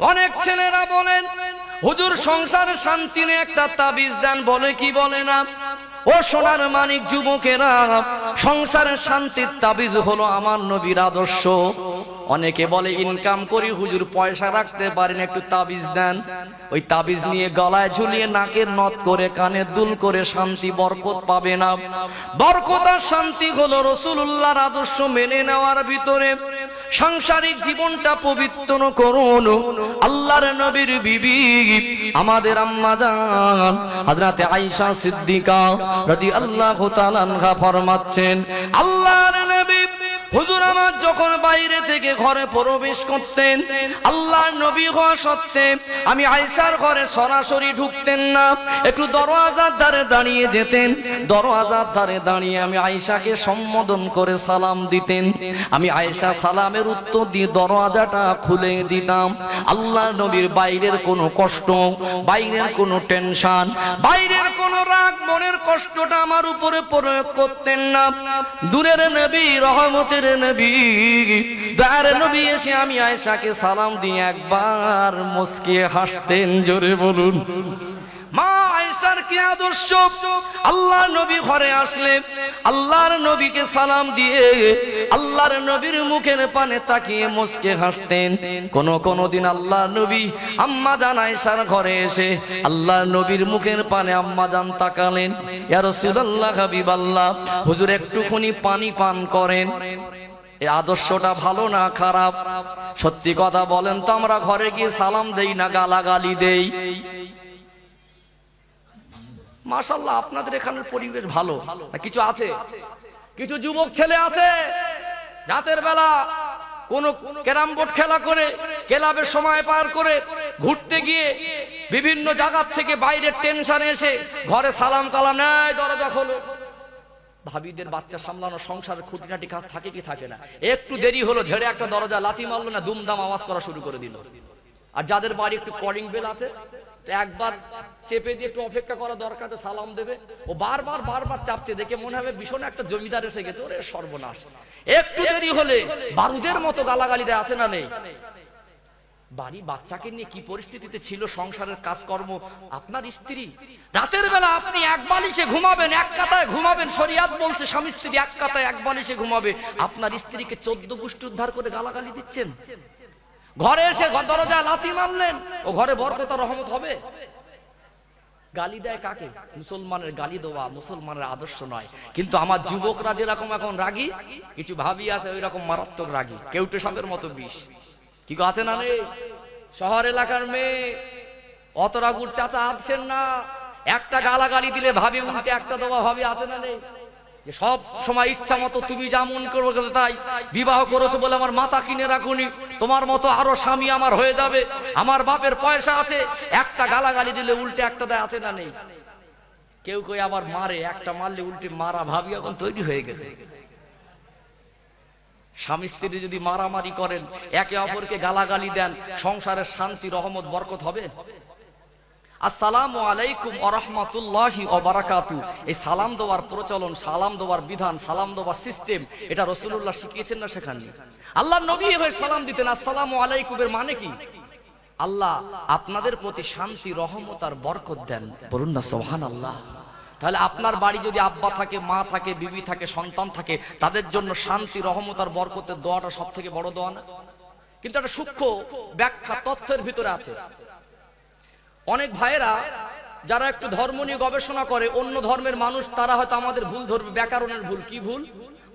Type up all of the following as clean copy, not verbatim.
অনেক ছেলেরা বলেন হুজুর সংসারে শান্তি নেই, একটা তাবিজ দেন। বলে কি বলে না? ও সোনার মানিক যুবকেরা, সংসারের শান্তির তাবিজ হলো আমার নবীর আদর্শ। অনেকে বলে ইনকাম করি হুজুর, পয়সা রাখতে পারেন, একটু তাবিজ দেন। ওই তাবিজ নিয়ে গলায় ঝুলিয়ে নাকের নথ করে কানে দুল করে শান্তি বরকত পাবে না। বরকত আর শান্তি হলো রাসূলুল্লাহর আদর্শ মেনে নেওয়ার ভিতরে। সাংসারিক জীবনটা পবিত্র করুন। আল্লাহর নবীর বিবি আমাদের আম্মা জান হযরতে আয়েশা সিদ্দিকা রাদিয়াল্লাহু তাআলা আনহা ফরমাচ্ছেন, আল্লাহর নবী হুজুর আমার যখন বাইরে থেকে ঘরে প্রবেশ করতেন, আল্লাহর নবী হওয়া সত্ত্বে আমি আয়েশার ঘরে সরাসরি ঢুকতেন না, একটু দরওয়াজার ধারে দাঁড়িয়ে যেতেন। দরওয়াজার ধারে দাঁড়িয়ে আমি আয়েশাকে সম্বোধন করে সালাম দিতেন। আমি আয়েশা সালামের উত্তর দিয়ে দরওয়াজাটা খুলে দিতাম। আল্লাহর নবীর বাইরের কোনো কষ্ট, বাইরের কোনো টেনশন, বাইরের কোনো রাগ, মনের কষ্টটা আমার উপরে প্রয়োগ করতেন না। দূরের নবী, রহমতের নবী, দয়ার নবী এসে আমি আয়েশাকে সালাম দিয়ে একবার মুস্কিয়ে হাসতেন। জোরে বলুন। মা আয়েশার কি আদর্শ! আল্লাহর নবী ঘরে আসলে আল্লাহর নবীকে সালাম দিয়ে আল্লাহর নবীর মুখের পানে তাকিয়ে মুস্কে হাসতেন। কোন দিন আল্লাহর নবী আম্মা জান আয়েশার ঘরে এসে আল্লাহর নবীর মুখের পানে আম্মা জান তাকালেন, ইয়া রাসূলুল্লাহ, হাবিবাল্লাহ, হুজুর একটুখানি পানি পান করেন। এই আদর্শটা ভালো না খারাপ? সত্যি কথা বলেন তো, আমরা ঘরে গিয়ে সালাম দেই না গালাগালি দেই? মাশাআল্লাহ, আপনাদের এখানের পরিবেশ ভালো। কিছু আছে, কিছু যুবক ছেলে আছে রাতের বেলা কোন ক্যারাম বোর্ড খেলা করে, ক্লাবের সময় পার করে, ঘুরতে গিয়ে বিভিন্ন জায়গা থেকে বাইরের টেনশনে এসে ঘরে সালাম কালাম নাই, দরজা খোলো। ভাবিদের বাচ্চা সামলানো, সংসারের খুঁটিনাটি কাজ থাকে কি থাকে না? একটু দেরি হলো, ঝেড়ে একটা দরজা লাথি মারলো না, দুমদাম আওয়াজ করা শুরু করে দিল। আর যাদের বাড়ি একটু কলিং বেল আছে, একবার চেপে দিয়ে একটু অপেক্ষা করা দরকার, তো সালাম দেবে। ও বারবার চাপছে, দেখে মনে হবে ভীষণ একটা জমিদার এসে গেছে, ওরে সর্বনাশ। একটু দেরি হলে বারুদের মতো গালাগালি দেয়, আছে না নেই? বাড়ি বাচ্চাকে নিয়ে কি পরিস্থিতিতে ছিল, সংসারের কাজকর্ম। আপনার স্ত্রী রাতের বেলা আপনি এক বালিশে ঘুমাবেন, এক কাতায় ঘুমাবেন, শরিয়াত বলছে স্বামী স্ত্রী এক কাতায় এক বালিশে ঘুমাবে। আপনার স্ত্রীকে 14 গোষ্ঠী উদ্ধার করে গালাগালি দিচ্ছেন। ঘরে এসে দরজা লাথি মারলেন, ও ঘরে বরকত রহমত হবে? গালি দেয় কাকে? মুসলমানের গালি দেওয়া মুসলমানের আদর্শ নয়। কিন্তু আমার যুবকরা যেরকম এখন রাগী, কিছু ভাবি আছে ওই রকম মারাত্মক রাগী, কেউটে সাপের মতো বিষ। কি আছে না নেই? শহর এলাকার মেয়ে অতরা গুড় চাচা আছেন না, একটা গালাগালি দিলে ভাবি উল্টে একটা দেওয়া ভাবি, আছে না নেই? সব সময় ইচ্ছা মতো তুমি যেমন করবো তাই, বিবাহ করেছো বলে আমার মাথা কিনে রাখুনি, তোমার মতো আরো স্বামী আমার হয়ে যাবে, আমার বাপের পয়সা আছে, একটা গালাগালি দিলে উল্টে একটা দেয়, আছে না নেই? কেউ কেউ আবার মারে, একটা মারলে উল্টে মারা ভাবি এখন তৈরি হয়ে গেছে। স্বামী স্ত্রী যদি মারামারি করেন, একে অপরকে গালাগালি দেন, সংসারের শান্তি রহমত বরকত হবে? আসসালামু আলাইকুম ওয়া রাহমাতুল্লাহি ওয়া বারাকাতুহু, এই সালাম দেওয়ার প্রচলন, সালাম দেওয়ার বিধান, সালাম দেওয়ার সিস্টেম, এটা রাসূলুল্লাহ শিখিয়েছেন না শেখাননি? আল্লাহর নবী এভাবে সালাম দিতেন। আসসালামু আলাইকুম এর মানে কি? আল্লাহ আপনাদের প্রতি শান্তি রহমত আর বরকত দেন। বলুন না সুবহানাল্লাহ। তাহলে আপনার বাড়ি যদি আব্বা থাকে, মা থাকে, বিবি থাকে, সন্তান থাকে, তাদের জন্য শান্তি রহমত আর বরকতের দোয়াটা সব থেকে বড় দোয়া না? কিন্তু একটা সূক্ষ্ম ব্যাখ্যা তথ্যের ভিতরে আছে। অনেক ভাইয়েরা যারা একটু ধর্ম নিয়ে গবেষণা করে, অন্য ধর্মের মানুষ, তারা হয়তো আমাদের ভুল ধরবে, ব্যাকরণের ভুল। কি ভুল?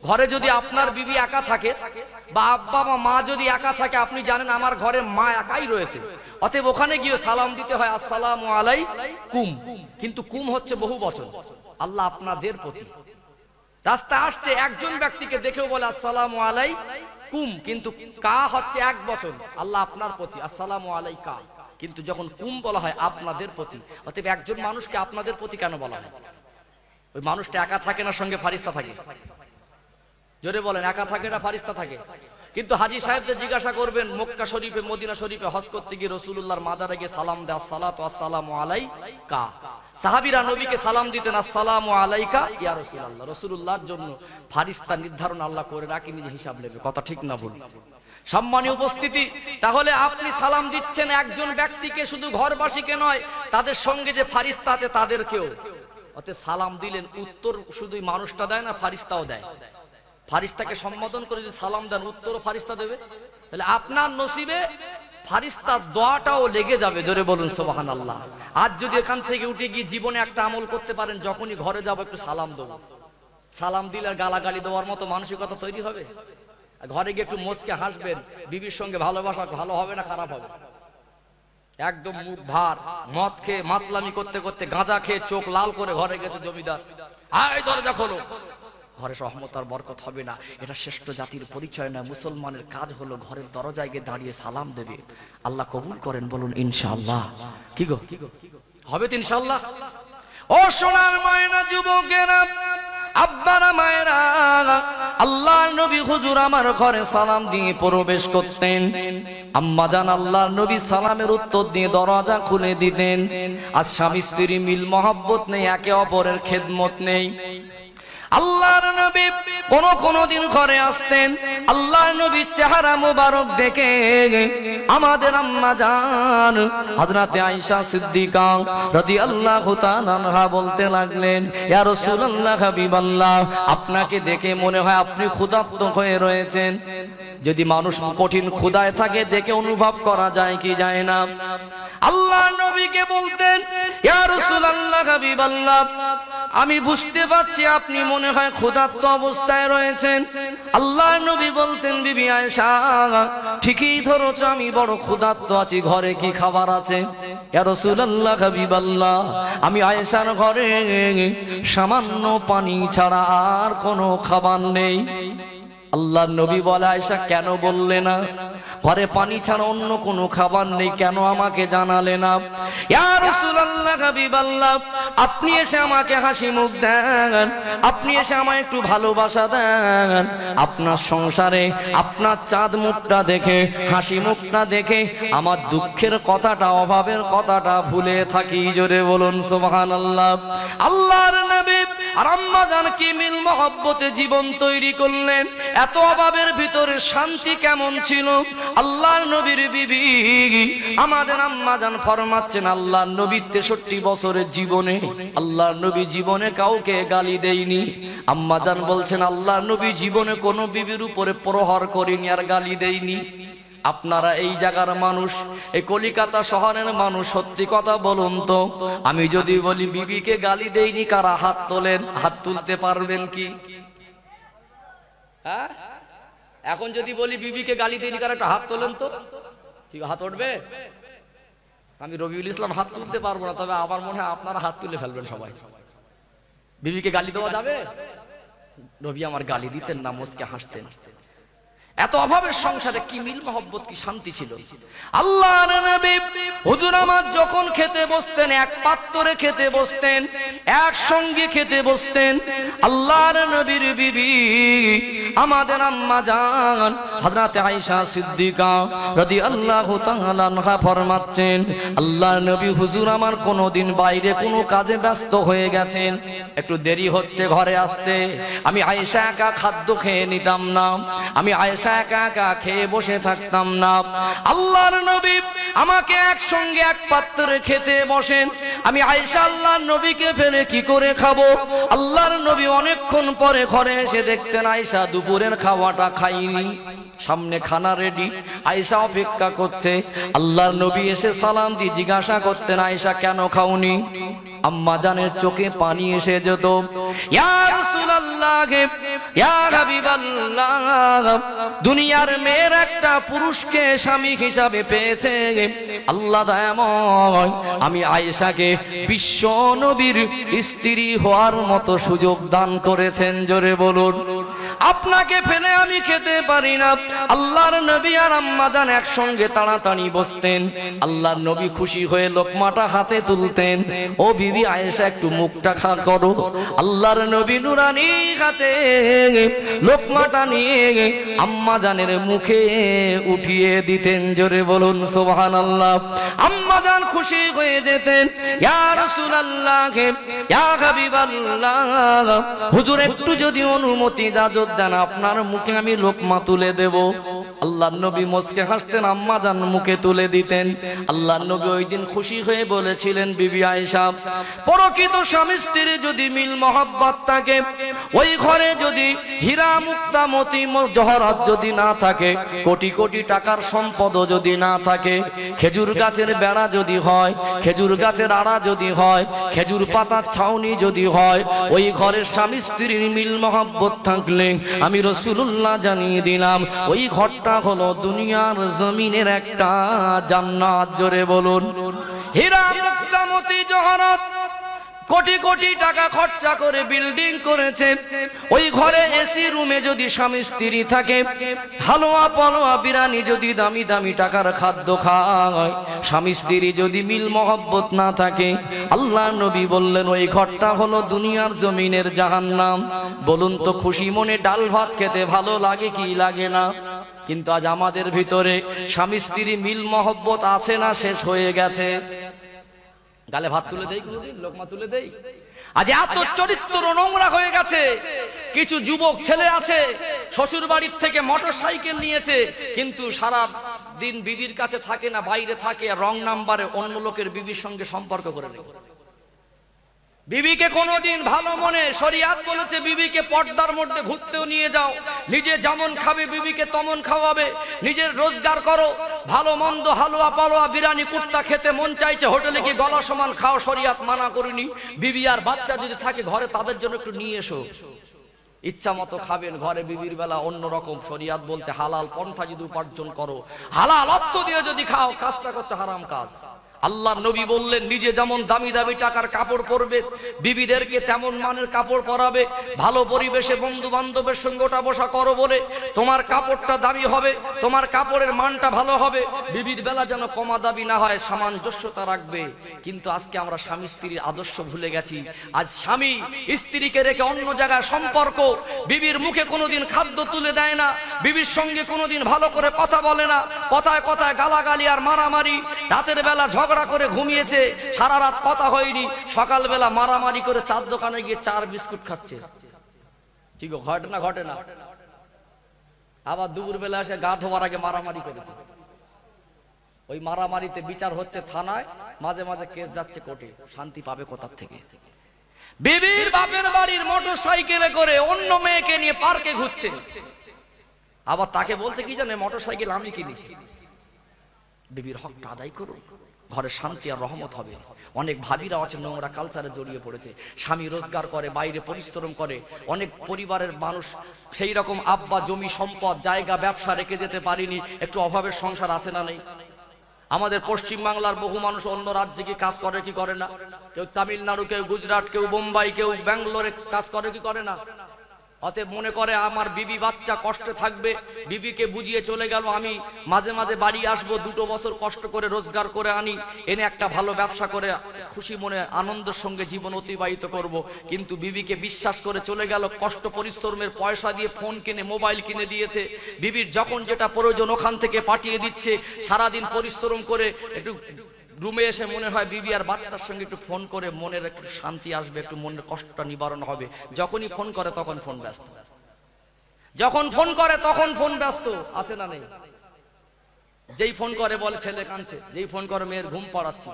ঘরে যদি আপনার বিবি একা থাকে বা আব্বা বা মা যদি একা থাকে, আপনি জানেন আমার ঘরে মা একাই রয়েছে, অতএব ওখানে গিয়ে সালাম দিতে হয় আসসালামু আলাইকুম। কিন্তু কুম হচ্ছে বহু বচন, আল্লাহ আপনাদের প্রতি। রাস্তায় আসছে একজন ব্যক্তিকে দেখেও বলে আসসালামু আলাইকুম, কিন্তু কা হচ্ছে এক বচন, আল্লাহ আপনার প্রতি আসসালামু আলাইকা। কিন্তু যখন কুম বলা হয় আপনাদের প্রতি, অতএব একজন মানুষকে আপনাদের প্রতি কেন বলা হয়? ওই মানুষটা একা থাকে না, সঙ্গে ফারিস্তা থাকে? জোরে বলেন, একা থাকে না ফারিস্তা থাকে? কিন্তু হাজী সাহেবদের জিজ্ঞাসা করবেন, মক্কা শরীফে মদিনা শরীফে হজ করতে গিয়ে রাসূলুল্লাহর মাজারে গিয়ে সালাম দেয় আসসালাতু আসসালামু আলাইকা। সাহাবীরা নবীকে সালাম দিতেন আসসালামু আলাইকা ইয়া রাসূলুল্লাহ। রাসূলুল্লাহর জন্য ফারিস্তা নির্ধারণ আল্লাহ করে রাখি, নিজে হিসাব নেবে। কথা ঠিক না ভুল? সম্মানীয় উপস্থিতি, তাহলে আপনি সালাম দিচ্ছেন একজন ব্যক্তিকে, শুধু ঘরবাসীকে নয়, তাদের সঙ্গে যে ফারিস্তা আছে তাদেরকেও। অতএব সালাম দিলেন, উত্তর শুধুই মানুষটা দেয় না, ফারিস্তাও দেয়। ফারিস্তাকে সম্বোধন করে যদি সালাম দেন, উত্তরও ফারিস্তা দেবে। তাহলে আপনার নসিবে ফারিস্তার দোয়াটাও লেগে যাবে। জোরে বলুন সুবহানাল্লাহ। আজ যদি এখান থেকে উঠে গিয়ে জীবনে একটা আমল করতে পারেন, যখনই ঘরে যাবো একটু সালাম দেবো, সালাম দিলে আর গালাগালি দেওয়ার মতো মানসিকতা তৈরি হবে। ঘরে গিয়ে একটু মুচকে হাসবেন, বিবির সঙ্গে ভালোবাসা ভালো হবে না খারাপ হবে? একদম মুখ ভার, মদ খেয়ে মাতলামি করতে করতে, গাঁজা খেয়ে চোখ লাল করে ঘরে গেছে জমিদার, আয় দরজা খোলো, ঘরে রহমত আর বরকত হবে না। এটা শ্রেষ্ঠ জাতির পরিচয় না। মুসলমানের কাজ হলো ঘরের দরজায় গিয়ে দাঁড়িয়ে সালাম দেবে। আল্লাহ কবুল করেন, বলুন ইনশাআল্লাহ। কি গো, হবে তো ইনশাআল্লাহ? ও সোনার ময়না যুবকেরা, আব্বারা মায়েরা, আল্লাহর নবী হুজুর আমার ঘরে সালাম দিয়ে প্রবেশ করতেন। আম্মা জান আল্লাহর নবী সালামের উত্তর দিয়ে দরজা খুলে দিতেন। আর স্বামী স্ত্রী মিল মহব্বত নেই, একে অপরের খেদমত নেই। আল্লাহর নবী কোন দিন ঘরে আসতেন, আল্লাহর নবীর চেহারা মোবারক দেখে আমাদের আম্মা জান হযরতে আয়েশা সিদ্দিকা রাদিয়াল্লাহু তাআলা আনহা বলতে লাগলেন, ইয়া রাসূলুল্লাহ হাবিবাল্লাহ, আপনাকে দেখে মনে হয় আপনি ক্ষুধার্ত হয়ে রয়েছেন। যদি মানুষ কঠিন ক্ষুধায় থাকে দেখে অনুভব করা যায় কি যায় না? আল্লাহর নবীকে বলতেন, ইয়া রাসূলুল্লাহ হাবিবাল্লাহ, আমি বুঝতে পারছি আপনি মনে হয় ক্ষুধার্ত অবস্থায় রয়েছেন। আল্লাহর নবী বলতেন, বিবি আয়েশা, ঠিকই ধরেছ, আমি বড় ক্ষুধার্ত আছি। ঘরে কি খাবার আছে? ইয়া রাসূলুল্লাহ হাবিবাল্লাহ, আমি আয়েশার ঘরে সামান্য পানি ছাড়া আর কোনো খাবার নেই। আল্লাহর নবী বলে, আয়েশা কেন বললে না? ঘরে পানি ছাড়া অন্য কোনো খাবার নেই, কেন আমাকে জানালে না? ইয়া রাসূলুল্লাহ হাবিবাল্লাহ, আপনি এসে আমাকে হাসি মুখ দেন, আপনি এসে আমায় একটু ভালোবাসা দেন। আপনার সংসারে আপনার চাঁদ মুখটা দেখে, হাসি মুখটা দেখে আমার দুঃখের কথাটা, অভাবের কথাটা ভুলে থাকি। জোরে বলুন সুবহানাল্লাহ। আল্লাহর নবী আর আম্মা জান কি মিল মহব্বতে জীবন তৈরি করলেন। এত অভাবের ভিতরে শান্তি কেমন ছিল? আল্লাহর নবীর বিবি আমাদের আম্মা জান ফরমাচ্ছেন, আল্লাহর নবী 63 বছরের জীবনে আল্লাহর নবী জীবনে কাউকে গালি দেয়নি। আম্মা জান বলছেন, আল্লাহর নবী জীবনে কোনো বিবির উপরে প্রহার করেনি আর গালি দেয়নি। আপনারা এই জায়গার মানুষ, এই কলিকাতা শহরের মানুষ, সত্যি কথা বলুন তো, আমি যদি বলি বিবিকে গালি দেয়নি, কারা হাত তোলেন? হাত তুলতে পারবেন কি? হ্যাঁ, এখন যদি বলি বিবিকে গালি দেয়নি, কারা একটা হাত তোলেন তো? ঠিক হাত উঠবে? আমি রবিউল ইসলাম হাত তুলতে পারবো না, তবে আমার মনে হয় আপনারা হাত তুলে ফেলবেন সবাই। বিবিকে গালি দেওয়া যাবে? রবি আমার গালি দিতেন না, মুচকে হাসতেন। এত অভাবের সংসারে কি মিল মহব্বত, কি শান্তি ছিল। আল্লাহর নবী হুজুর আমার যখন খেতে বসতেন, এক পাত্রে খেতে বসতেন, একসঙ্গে খেতে বসতেন। আল্লাহর নবীর বিবি আমাদের আম্মা জান হযরতে আয়েশা সিদ্দিকা রাদিয়াল্লাহু তাআলা আনহা ফরমাচ্ছেন, আল্লাহর নবী হুজুর আমার কোনদিন বাইরে কোনো কাজে ব্যস্ত হয়ে গেছেন, একটু দেরি হচ্ছে ঘরে আসতে, আমি আয়েশা একা খাদ্য খেয়ে নিতাম না, আমি আয়েশা একা একা খেয়ে বসে থাকতাম না। আল্লাহর নবী আমাকে একসঙ্গে এক পাত্রে খেতে বসেন, আমি আয়েশা আল্লাহর নবীকে ফেলে কি করে খাবো? আল্লাহর নবী অনেকক্ষণ পরে ঘরে এসে দেখতেন আয়েশা দুপুরের খাওয়াটা খাইনি, সামনে খানা রেডি, আয়েশা অপেক্ষা করছে। আল্লাহর নবী এসে সালাম দিয়ে জিজ্ঞাসা করতেন, আয়েশা কেন খাওনি? আম্মা জানের চোখে পানি এসে যেত। ইয়া রাসূলুল্লাহ, ইয়া হাবিবাল্লাহ, দুনিয়ার মেয়ের একটা পুরুষকে স্বামী হিসাবে পেয়েছে আল্লাহ দয়াময়, আমি আয়েশাকে বিশ্ব নবীর স্ত্রী হওয়ার মতো সুযোগ দান করেছেন। জোরে বলুন। আপনাকে ফেলে আমি খেতে পারি না। আল্লাহর নবী আর আম্মা জান একসঙ্গে তাড়াতাড়ি বসতেন। আল্লাহর নবী খুশি হয়ে লোকমাটা হাতে তুলতেন, ও বিবি আয়েশা একটু মুখটা খা করো। আল্লাহর নবী নুরানি হাতে লোকমাটা নিয়ে আম্মা জানের মুখে উঠিয়ে দিতেন। জোরে বলুন সুবহানাল্লাহ। আম্মা জান খুশি হয়ে যেতেন, ইয়া রাসূলুল্লাহ, ইয়া হাবিবাল্লাহ, হুজুর একটু যদি অনুমতি ইজাজত দেন, আপনার মুখে আমি লোকমা তুলে দেব। আল্লাহর নবী মুস্কে হাসতেন, আম্মা জান মুখে তুলে দিতেন। আল্লাহর নবী ওই দিন খুশি হয়ে বলেছিলেন, বিবি আয়েশা, প্রকৃত স্বামী স্ত্রী যদি মিল মহব্বত থাকে, ওই ঘরে যদি হীরা মুক্তা মতি জহরত যদি না থাকে, কোটি কোটি টাকার সম্পদও যদি না থাকে, খেজুর গাছের বেড়া যদি হয়, খেজুর গাছের আড়া যদি হয়, খেজুর পাতার ছাউনি যদি হয়, ওই ঘরের স্বামী স্ত্রীর মিল মহব্বত থাকলে আমি রাসূলুল্লাহ জানিয়ে দিলাম ওই ঘরটা হলো দুনিয়ার জমিনের একটা জান্নাত। জোরে বলুন, হীরা মুক্তা মতি জহরত কোটি কোটি টাকা খরচা করে বিল্ডিং করেছে, ওই ঘরে এসি রুমে যদি স্বামী স্ত্রী থাকে, হালুয়া পালোয়া বিরিয়ানি যদি দামি দামি টাকার খাদ্য খায়, স্বামী স্ত্রী যদি মিল মহব্বত না থাকে, আল্লাহ নবী বললেন ওই ঘরটা হলো দুনিয়ার জমিনের জাহান্নাম। বলুন তো, খুশি মনে ডাল ভাত খেতে ভালো লাগে কি লাগে না? কিন্তু আজ আমাদের ভিতরে স্বামী স্ত্রী মিল মহব্বত আছে না শেষ হয়ে গেছে? গালে ভাত তুলে দেই, কোনদিন লোকমা তুলে দেই? আজ এত চরিত্র নোংরা হয়ে গেছে। কিছু যুবক ছেলে আছে শ্বশুর বাড়ির থেকে মোটরসাইকেল নিয়েছে, কিন্তু সারা দিন বিবির কাছে থাকে না, বাইরে থাকে, রং নাম্বারে অন্য লোকের বিবির সঙ্গে সম্পর্ক করে নেয়। বিবিকে কোনোদিন ভালো মনে শরিয়াত বলেছে বিবিকে পর্দার মধ্যে ঘুরতেও নিয়ে যাও, নিজে যেমন খাবে বিবিকে তেমন খাওয়াবে, নিজের রোজগার করো, ভালো মন্দ হালুয়া পালোয়া বিরিয়ানি কুর্তা খেতে মন চাইছে, হোটেলে গিয়ে গলা সমান খাও, শরিয়াত মানা করিনি। বিবি আর বাচ্চা যদি থাকে ঘরে, তাদের জন্য একটু নিয়ে এসো, ইচ্ছা মতো খাবেন ঘরে। বিবির বেলা অন্যরকম, শরিয়াত বলছে হালাল পন্থা যদি উপার্জন করো, হালাল অর্থ দিয়ে যদি খাও, কাজটা করছে হারাম কাজ। আল্লাহ নবী বললেন নিজে যেমন দামি দামি টাকার কাপড় পরবে, বিবিদেরকে তেমন মানের কাপড় পরাবে। ভালো পরিবেশে বন্ধু বান্ধবের সঙ্গে ওঠা বসা করো বলে তোমার কাপড়টা দামি হবে, তোমার কাপড়ের মানটা ভালো হবে। বিবির বেলা যেন কমা দাবি না হয়, সামঞ্জস্যতা রাখবে। কিন্তু আজকে আমরা স্বামী স্ত্রীর আদর্শ ভুলে গেছি। আজ স্বামী স্ত্রীকে রেখে অন্য জায়গায় সম্পর্ক, বিবির মুখে কোনোদিন খাদ্য তুলে দেয় না, বিবির সঙ্গে কোনোদিন ভালো করে কথা বলে না, কথায় কথায় গালাগালি আর মারামারি। রাতের বেলা ঝগড়া করে ঘুমিয়েছে, সারা রাত কথা হয়নি, সকালবেলা মারামারি করে চার দোকানে গিয়ে চার বিস্কুট খাচ্ছে। ঠিক ঘটে না? ঘটে না? আবার দুপুর বেলা এসে গা ধোয়ার আগে মারামারি করেছে। ওই মারামারিতে বিচার হচ্ছে থানায়, মাঝে মাঝে কেস যাচ্ছে কোর্টে। শান্তি পাবে কোথার থেকে? বিবির বাপের বাড়ির মোটর সাইকেলে করে অন্য মেয়েকে নিয়ে পার্কে ঘুরছে, আবার তাকে বলছে কি জানে, মোটর সাইকেল আমি কিনেছি। বিবির হকটা আদায় করুন, ঘরে শান্তি আর রহমত হবে। অনেক ভাবিরা আছে নোংরা কালচারে জড়িয়ে পড়েছে, স্বামী রোজগার করে, বাইরে পরিশ্রম করে, অনেক পরিবারের মানুষ সেই রকম আব্বা জমি সম্পদ জায়গা ব্যবসা রেখে যেতে পারিনি, একটু অভাবের সংসার আছে না নেই? আমাদের পশ্চিম বাংলার বহু মানুষ অন্য রাজ্যে কি কাজ করে কি করে না? কেউ তামিলনাড়ু, কেউ গুজরাট, কেউ বোম্বাই, কেউ ব্যাঙ্গালোরে কাজ করে কি করে না? অতএব মনে করে আমার বিবি বাচ্চা কষ্টে থাকবে, বিবিকে বুঝিয়ে চলে গেল, আমি মাঝে মাঝে বাড়ি আসবো, 2 বছর কষ্ট করে রোজগার করে আনি, এনে একটা ভালো ব্যবসা করে খুশি মনে আনন্দের সঙ্গে জীবন অতিবাহিত করব। কিন্তু বিবিকে বিশ্বাস করে চলে গেল, কষ্ট পরিশ্রমের পয়সা দিয়ে ফোন কিনে, মোবাইল কিনে দিয়েছে, বিবির যখন যেটা প্রয়োজন ওখান থেকে পাঠিয়ে দিচ্ছে। সারাদিন পরিশ্রম করে একটু রুমে এসে মনে হয় বিবি আর বাচ্চার সঙ্গে একটু ফোন করে মনের একটু শান্তি আসবে, একটু মনের কষ্টটা নিবারণ হবে। যখনই ফোন করে তখন ফোন ব্যস্ত, যখন ফোন করে তখন ফোন ব্যস্ত, আছে না নেই? যেই ফোন করে বলে ছেলে কাঁদছে, যেই ফোন করে মেয়ের ঘুম পড়াচ্ছি,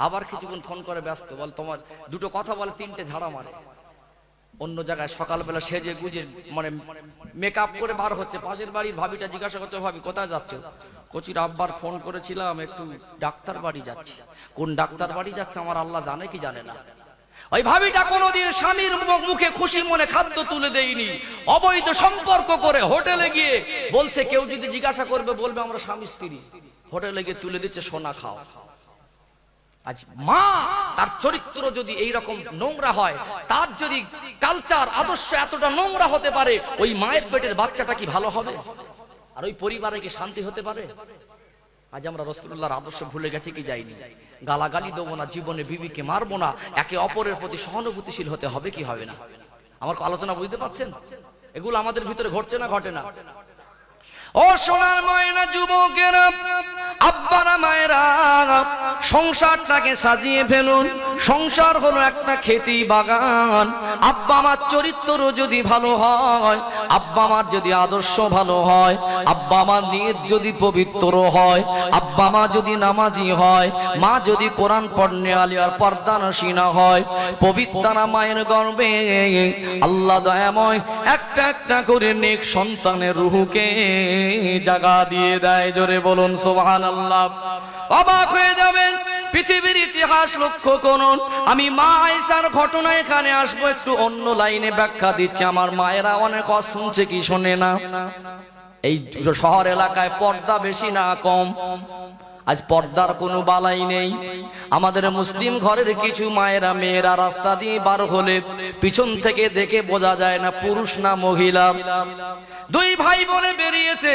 আবার কিছুক্ষণ ফোন করে ব্যস্ত, বল তোমার 2টো কথা বলে 3টে ঝাড়া মারে। অন্য জায়গায় সকালবেলা সেজে গুজে মানে মেকআপ করে বার হচ্ছে, পাশের বাড়ির ভাবিটা জিজ্ঞাসা করছে, ভাবি কোথায় যাচ্ছ? কচির আব্বার ফোন করেছিলাম, একটু ডাক্তার বাড়ি যাচ্ছি। কোন ডাক্তার বাড়ি যাচ্ছে আমার আল্লাহ জানে কি জানে না। ওই ভাবিটা কোনোদিন স্বামীর মুখে খুশি মনে খাদ্য তুলে দেয়নি, অবৈধ সম্পর্ক করে হোটেলে গিয়ে বলছে, কেউ যদি জিজ্ঞাসা করবে বলবে আমরা স্বামী স্ত্রী। হোটেলে গিয়ে তুলে দিচ্ছে সোনা খাও। আজ মা তার চরিত্র যদি এইরকম নোংরা হয়, তার যদি কালচার আদর্শ এতটা নোংরা হতে পারে, ওই মায়ের পেটের বাচ্চাটা কি ভালো হবে? আর ওই পরিবারে কি শান্তি হতে পারে? আজ আমরা রাসূলুল্লাহর আদর্শ ভুলে গেছি কি যাইনি? গালাগালি দেবো না, জীবনে বিবিকে মারবো না, একে অপরের প্রতি সহানুভূতিশীল হতে হবে কি হবে না? আমার আলোচনা বুঝতে পারছেন? এগুলো আমাদের ভিতরে ঘটছে না ঘটে না? ও সোনার ময়না যুবকেরা, আব্বারা মায়েরা, সংসারটাকে সাজিয়ে ফেলুন। সংসার হলো একটা খেতি বাগান। আব্বা মার চরিত্র যদি ভালো হয়, আব্বা মার যদি আদর্শ ভালো হয়, আব্বা মার নিয়ত যদি পবিত্র হয়, আব্বা মা যদি নামাজি হয়, মা যদি কোরআন পড়নে আলী আর পর্দানসীনা হয়, পবিত্রা মায়ের গর্ভে আল্লাহ দয়াময় একটা একটা করে নেক সন্তানের রুহুকে জাগা দিয়ে দেয়। জোরে বলুন সুবহানাল্লাহ। অবাক হয়ে যাবেন, পৃথিবীর ইতিহাস লক্ষ্য করুন। আমি মা আয়েশার ঘটনা এখানে আসবো, একটু অন্য লাইনে ব্যাখ্যা দিচ্ছে। আমার মায়েরা অনেক শুনছে কি শোনে না? এই শহর এলাকায় পর্দা বেশি না কম? আজ পর্দার কোনো বালাই নেই। আমাদের মুসলিম ঘরের কিছু মায়েরা মেয়েরা রাস্তা দিয়ে বার হলে পিছন থেকে দেখে বোঝা যায় না পুরুষ না মহিলা। দুই ভাই বোনে বেরিয়েছে,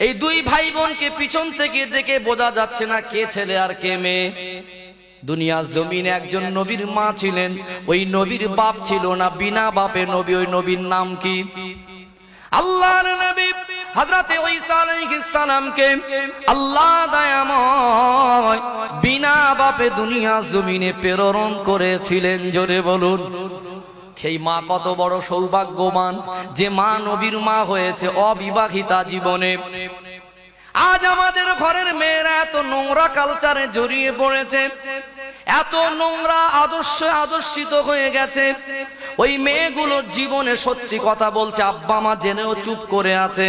এই দুই ভাই বোনকে পিছন থেকে দেখে বোঝা যাচ্ছে না কে ছেলে আর কে মেয়ে। দুনিয়ার জমিনে একজন নবীর মা ছিলেন, ওই নবীর বাপ ছিল না, বিনা বাপে নবী। ওই নবীর নাম কি? আল্লাহর নবী হযরতে ঈসা আলাইহিস সালামকে আল্লাহ দয়াময় বিনা বাপে দুনিয়ার জমিনে প্রেরণ করেছিলেন। জোরে বলুন। সেই মা কত বড় সৌভাগ্যবান যে মা নবীর মা হয়েছে অবিবাহিতা জীবনে। আজ আমাদের ঘরের মেয়েরা এত নোংরা কালচারে জড়িয়ে পড়েছে, এত নোংরা আদর্শিত হয়ে গেছে। ওই মেয়েগুলোর জীবনে সত্যি কথা বলছে, আব্বা মা জেনেও চুপ করে আছে।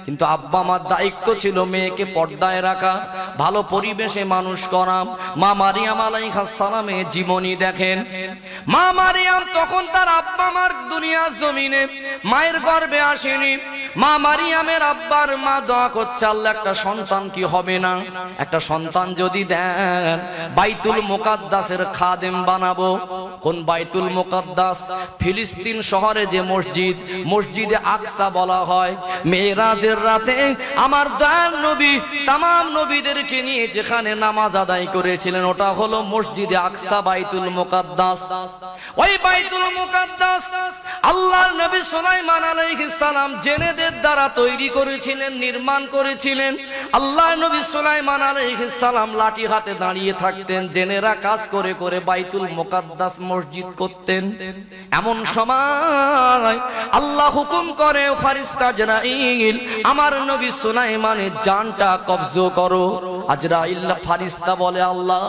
কিন্তু আব্বা মার দায়িত্ব ছিল মেয়েকে পর্দায় রাখা, ভালো পরিবেশে মানুষ করা। মা মারিয়াম আলাইহিস সালামের জীবনী দেখেন। মা মারিয়াম তখন তার আব্বা মার দুনিয়ার জমিনে মায়ের গর্ভে আসেনি। মা মারিয়ামের আব্বার মা দোয়া করছে, আল্লাহ একটা সন্তান কি হবে না? একটা সন্তান যদি দেন বাইতুল মুকাদ্দাসের খাদেম বানাবো। কোন বাইতুল মুকাদ্দাস? ফিলিস্তিন শহরে যে মসজিদ, মসজিদে আকসা বলা হয়। মেরাজের রাতে আমার দয়ার নবী তামাম নবীদেরকে নিয়ে যেখানে নামাজ আদায় করেছিলেন, ওটা হলো মসজিদে আকসা, বাইতুল মুকাদ্দাস। ওই বাইতুল মুকাদ্দাস আল্লাহর নবী সুলাইমান আলাইহিস সালাম জেনেদের দ্বারা তৈরি করেছিলেন, নির্মাণ করেছিলেন। আল্লাহর নবী সুলাইমান আলাইহিস সালাম লাঠি হাতে দাঁড়িয়ে থাকতেন, জেনেরা কাজ করে করে বাইতুল মুকাদ্দাস মসজিদ করতেন। এমন সময় আল্লাহ হুকুম করে, ফেরেশতা আজরাইল আমার নবী সুলাইমানের জানটা কবজ করো। আজরাইল ফেরেশতা বলে, আল্লাহ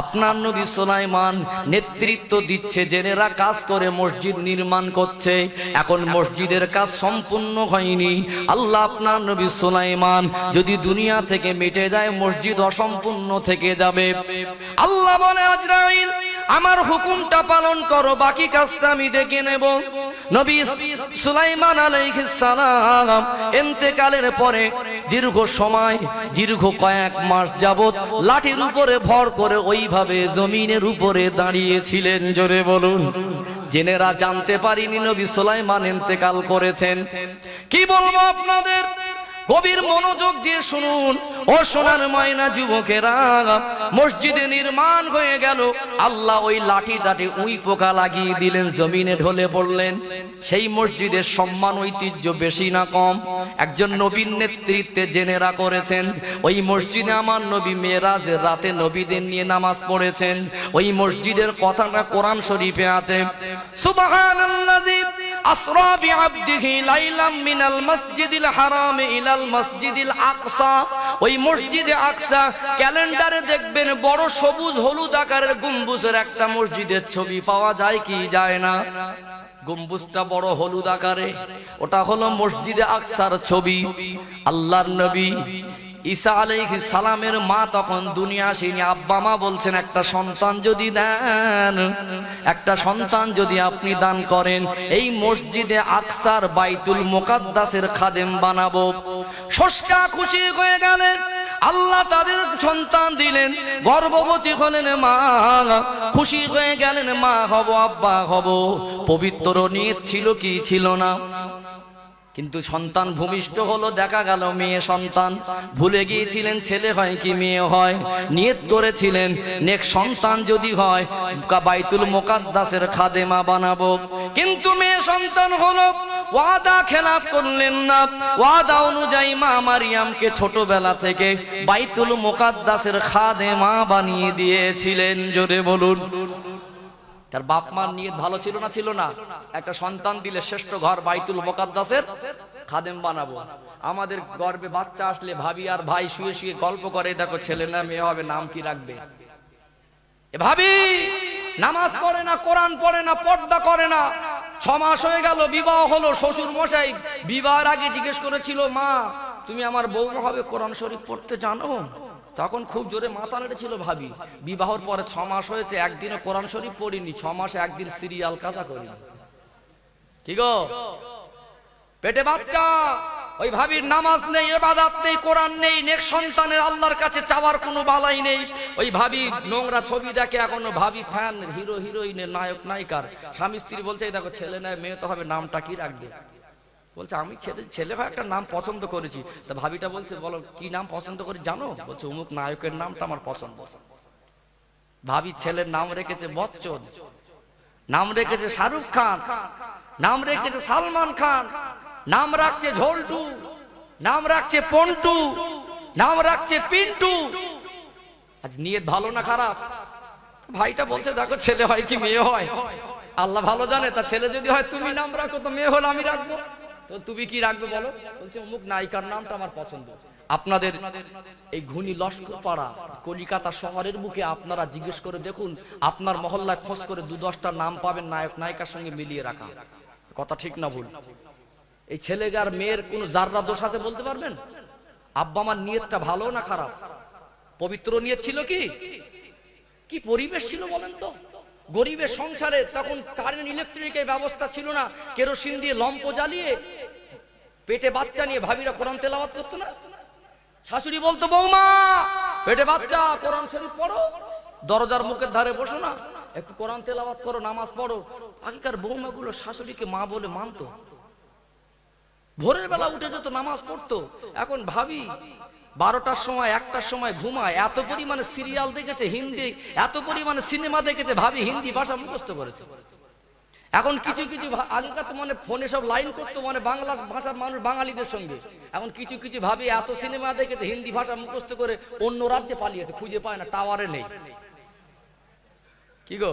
আপনার নবী সুলাইমান নেতৃত্ব দিচ্ছে, জেনেরা কাজ করে মসজিদ নির্মাণ করছে, এখন মসজিদের কাজ সম্পূর্ণ হয়নি। আল্লাহ আপনার নবী সুলাইমান যদি দুনিয়া থেকে মিটে যায়, মসজিদ অসম্পূর্ণ থেকে যাবে। আল্লাহ বলে, আজরাইল আমার হুকুমটা পালন করো, বাকি কাজটা আমি দেখে নেব। নবী সুলাইমান আলাইহিস সালাম ইন্তেকালের পরে দীর্ঘ সময়, দীর্ঘ কয়েক মাস যাবত লাঠির উপরে ভর করে ওইভাবে জমিনের উপরে দাঁড়িয়েছিলেন। জোরে বলুন। জেনেরা জানতে পারিনি নবী সুলাইমান ইন্তেকাল করেছেন। কি বলবো আপনাদের, গভীর মনোযোগ দিয়ে শুনুন। ও সোনার ময়না যুবকেরা, মসজিদে নির্মাণ হয়ে গেল। আল্লাহ ওই লাঠি টাঠি উই পোকা লাগিয়ে দিলেন, জমিনে ঢলে পড়লেন। সেই মসজিদের সম্মান ঐতিহ্য বেশি না কম? একজন নবীর নেতৃত্বে জেনেরা করেছেন। ওই মসজিদে আমার নবী মেরাজের রাতে নবীদের নিয়ে নামাজ পড়েছেন। ওই মসজিদের কথাটা কোরআন শরীফে আছে, সুবহানাল্লাযী আসরা বিআবদিহি লাইলাম মিনাল মাসজিদিল হারাম ইলাল মাসজিদিল আকসা। ওই মসজিদে আকসা ক্যালেন্ডারে দেখবেন বড় সবুজ হলুদ আকারের গম্বুজের একটা মসজিদের ছবি পাওয়া যায় কি যায় না? গম্বুজটা বড় হলুদ আকারে, ওটা হলো মসজিদে আকসার ছবি। আল্লাহর নবী ঈসা আলাইহিস সালামের মা তখন দুনিয়া আসেনি। আব্বা মা বলছেন, একটা সন্তান যদি দেন, একটা সন্তান যদি আপনি দান করেন, এই মসজিদে আকসার বাইতুল মুকাদ্দাসের খাদেম বানাবো। স্রষ্টা খুশি হয়ে গেলেন, আল্লাহ তাদের সন্তান দিলেন। গর্ভবতী হলেন মা, খুশি হয়ে গেলেন, মা হব, আব্বা হব। পবিত্র নিয়ত ছিল কি ছিল না? কিন্তু সন্তান ভূমিষ্ঠ হলো, দেখা গেল মেয়ে সন্তান। ভুলে গিয়েছিলেন ছেলে হয় কি মেয়ে হয়। নিয়ত করেছিলেন নেক সন্তান যদি হয় বাইতুল মুকাদ্দাসের খাদেমা বানাবো। কিন্তু মেয়ে সন্তান হলো, ওয়াদা খেলাফ করলেন না। ওয়াদা অনুযায়ী মা মারিয়ামকে ছোটবেলা থেকে বাইতুল মুকাদ্দাসের খাদেমা বানিয়ে দিয়েছিলেন। জোরে বলুন। তার বাপ মার নিয়ত ভালো ছিল না? ছিল না? একটা সন্তান দিলে শ্রেষ্ঠ ঘর বাইতুল মুকাদ্দাসের খাদেম বানাবো। আমাদের গর্বে বাচ্চা আসলে ভাবি আর ভাই শুয়ে শুয়ে গল্প করে, দেখো ছেলে না মেয়ে হবে, নাম কি রাখবে? এ ভাবি নামাজ পড়ে না, কোরআন পড়ে না, পর্দা করে না, 6 মাস হয়ে গেল, বিবাহ হলো। শ্বশুর মশাই বিবাহের আগে জিজ্ঞেস করেছিল, মা তুমি আমার বউ হবে, কোরআন শরীফ পড়তে জানো? তখন খুব জোরে মাথা নেড়েছিল ভাবি। বিবাহের পরে 6 মাস হয়েছে, একদিনে কোরআন শরীফ পড়িনি, 6 মাসে একদিন সিরিয়াল কাজা করিনি। কি গো, পেটে বাচ্চা, ওই ভাবির নামাজ নেই, ইবাদত নেই, কোরআন নেই, নেক সন্তানের আল্লাহর কাছে চাওয়ার কোনো বালাই নেই। ওই ভাবি নোংরা ছবি দেখে এখনো, ভাবি ফ্যান হিরো হিরোইনের, নায়ক নায়িকার। স্বামী স্ত্রী বলছে, এই দেখো ছেলে নয় মেয়ে তো হবে, নামটা কি রাখবে? বলছে আমি ছেলে ভাই একটা নাম পছন্দ করেছি। তা ভাবিটা বলছে, বলো কি নাম পছন্দ করি জানো? বলছে অমুক নায়কের নামটা আমার পছন্দ। ভাবি ছেলের নাম রেখেছে বচ্চন, নাম রেখেছে শাহরুখ খান, নাম রেখেছে সালমান খান, নাম রাখছে ঝোল্টু, নাম রাখছে পন্টু, নাম রাখছে পিন্টু। আজ নিয়ত ভালো না খারাপ? ভাইটা বলছে দেখো ছেলে হয় কি মেয়ে হয় আল্লাহ ভালো জানে। তা ছেলে যদি হয় তুমি নাম রাখো, তো মেয়ে হলে আমি রাখবো। তো তুমি কি রাখবে বলো? বলছে অমুক নায়িকার নামটা আমার পছন্দ। আপনাদের এই ঘুনি লস্কর পাড়া কলিকাতা শহরের বুকে আপনারা জিজ্ঞেস করে দেখুন, আপনার মহল্লায় খোঁজ করে 2-10টা নাম পাবেন নায়ক নায়িকার সঙ্গে মিলিয়ে রাখা। কথা ঠিক না ভুল? এই ছেলেগার মেয়ের কোন জাররা দোষ আছে বলতে পারবেন? আব্বা আমার নিয়তটা ভালো না খারাপ? পবিত্র নিয়ত ছিল কি? কি পরিবেশ ছিল বলেন তো? গরিবের সংসারে তখন কারেন্ট ইলেকট্রিকের ব্যবস্থা ছিল না, কেরোসিন দিয়ে লম্প জ্বালিয়ে পেটে বাচ্চা নিয়ে ভাবিরা কোরআন তেলাওয়াত করতো না। শাশুড়ি বলতো, বৌমা পেটে বাচ্চা, কোরআন শরীফ পড়ো, দরজার মুখের ধারে বসো না, একটু কোরআন তেলাওয়াত করো, নামাজ পড়ো। আগেকার বৌমাগুলো শাশুড়িকে মা বলে মানতো, ভোরের বেলা উঠে যেত, নামাজ পড়তো। এখন ভাবি 12টার সময় 1টার সময় ঘুমায়, এত পরিমাণে সিরিয়াল দেখেছে হিন্দি, এত পরিমাণে সিনেমা দেখেছে, ভাবি হিন্দি ভাষা মুখস্থ করেছে। এখন কিছু কিছু আগেকার তো মানে ফোনে সব লাইন করতো, মানে বাংলা ভাষার মানুষ বাঙালিদের সঙ্গে। এখন কিছু কিছু ভাবি এত সিনেমা দেখেছে, হিন্দি ভাষা মুখস্থ করে অন্য রাজ্যে পালিয়েছে, খুঁজে পায় না, টাওয়ারে নেই। কি গো,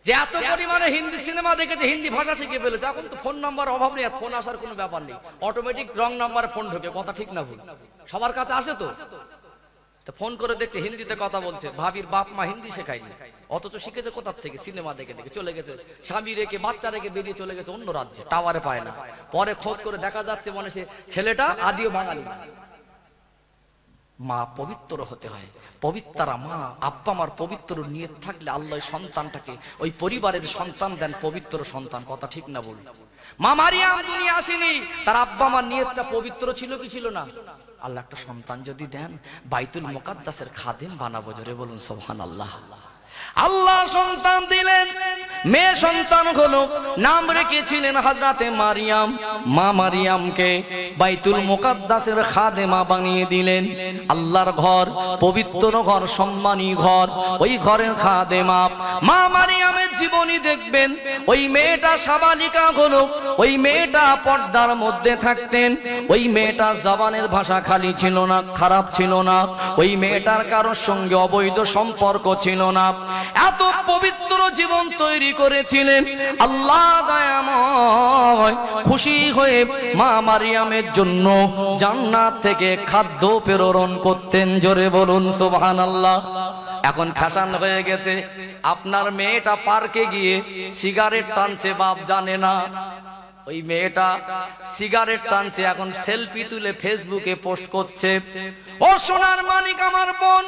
যে এত পরিমাণে হিন্দি সিনেমা দেখেছে, হিন্দি ভাষা শিখে ফেলেছে। এখন তো ফোন নাম্বার অভাব নেই, আর ফোন আসার কোনো ব্যাপার নেই, অটোমেটিক রং নাম্বারে ফোন ঢোকে। কথা ঠিক না ভুল? সবার কাছে আসে তো ফোন করে দেখছে হিন্দিতে কথা বলছে। ভাবির বাপ মা হিন্দি শেখায়নি, অথচ শিখেছে কোথা থেকে? সিনেমা দেখে দেখে। চলে গেছে স্বামী রেখে, বাচ্চা রেখে বেরিয়ে চলে গেছে অন্য রাজ্যে, টাওয়ারে পায় না। পরে খোঁজ করে দেখা যাচ্ছে মনে সে ছেলেটা আদিও বাঙালি। মা পবিত্র হতে হয়, পবিত্রা মা। আব্বা মার পবিত্র নিয়ত থাকলে আল্লাহ সন্তানটাকে, ওই পরিবারের সন্তান দেন পবিত্র সন্তান। কথা ঠিক না বল? মা মারিয়াম দুনিয়া আসেনি, তার আব্বা মার নিয়তটা পবিত্র ছিল কি ছিল না? আল্লাহ একটা সন্তান যদি দেন, বাইতুল মুকাদ্দাসের খাদেম বানাবো। জোরে বলুন সুবহানাল্লাহ। আল্লাহ সন্তান দিলেন, মেয়ে সন্তান হলো, নাম রেখেছিলেন হযরতে মারিয়াম। মা মারিয়ামকে বাইতুল মুকাদ্দাসের খাদেমা বানিয়ে দিলেন। আল্লাহর ঘর, পবিত্র ঘর, সম্মানী ঘর, ওই ঘরের খাদেমা মা মারিয়ামের জীবনী দেখবেন। ওই মেয়েটা সাবালিকা হলো, ওই মেয়েটা পর্দার মধ্যে থাকতেন। ওই মেয়েটা জবানের ভাষা খালি ছিল না, খারাপ ছিল না। ওই মেয়েটার কারোর সঙ্গে অবৈধ সম্পর্ক ছিল না। এত পবিত্র জীবন তৈরি করেছিলেন আল্লাহ দয়াময়। খুশি হয়ে মা মারিয়ামের জন্য জান্নাত থেকে খাদ্য প্রেরণ করতেন। জোরে বলুন সুবহানাল্লাহ। এখন ফ্যাশন হয়ে গেছে, আপনার মেয়েটা পার্কে গিয়ে সিগারেট টানছে, বাপ জানে না। ওই মেয়েটা সিগারেট টানছে, এখন সেলফি তুলে ফেসবুকে পোস্ট করছে। ও সোনার মানিক আমার বোন,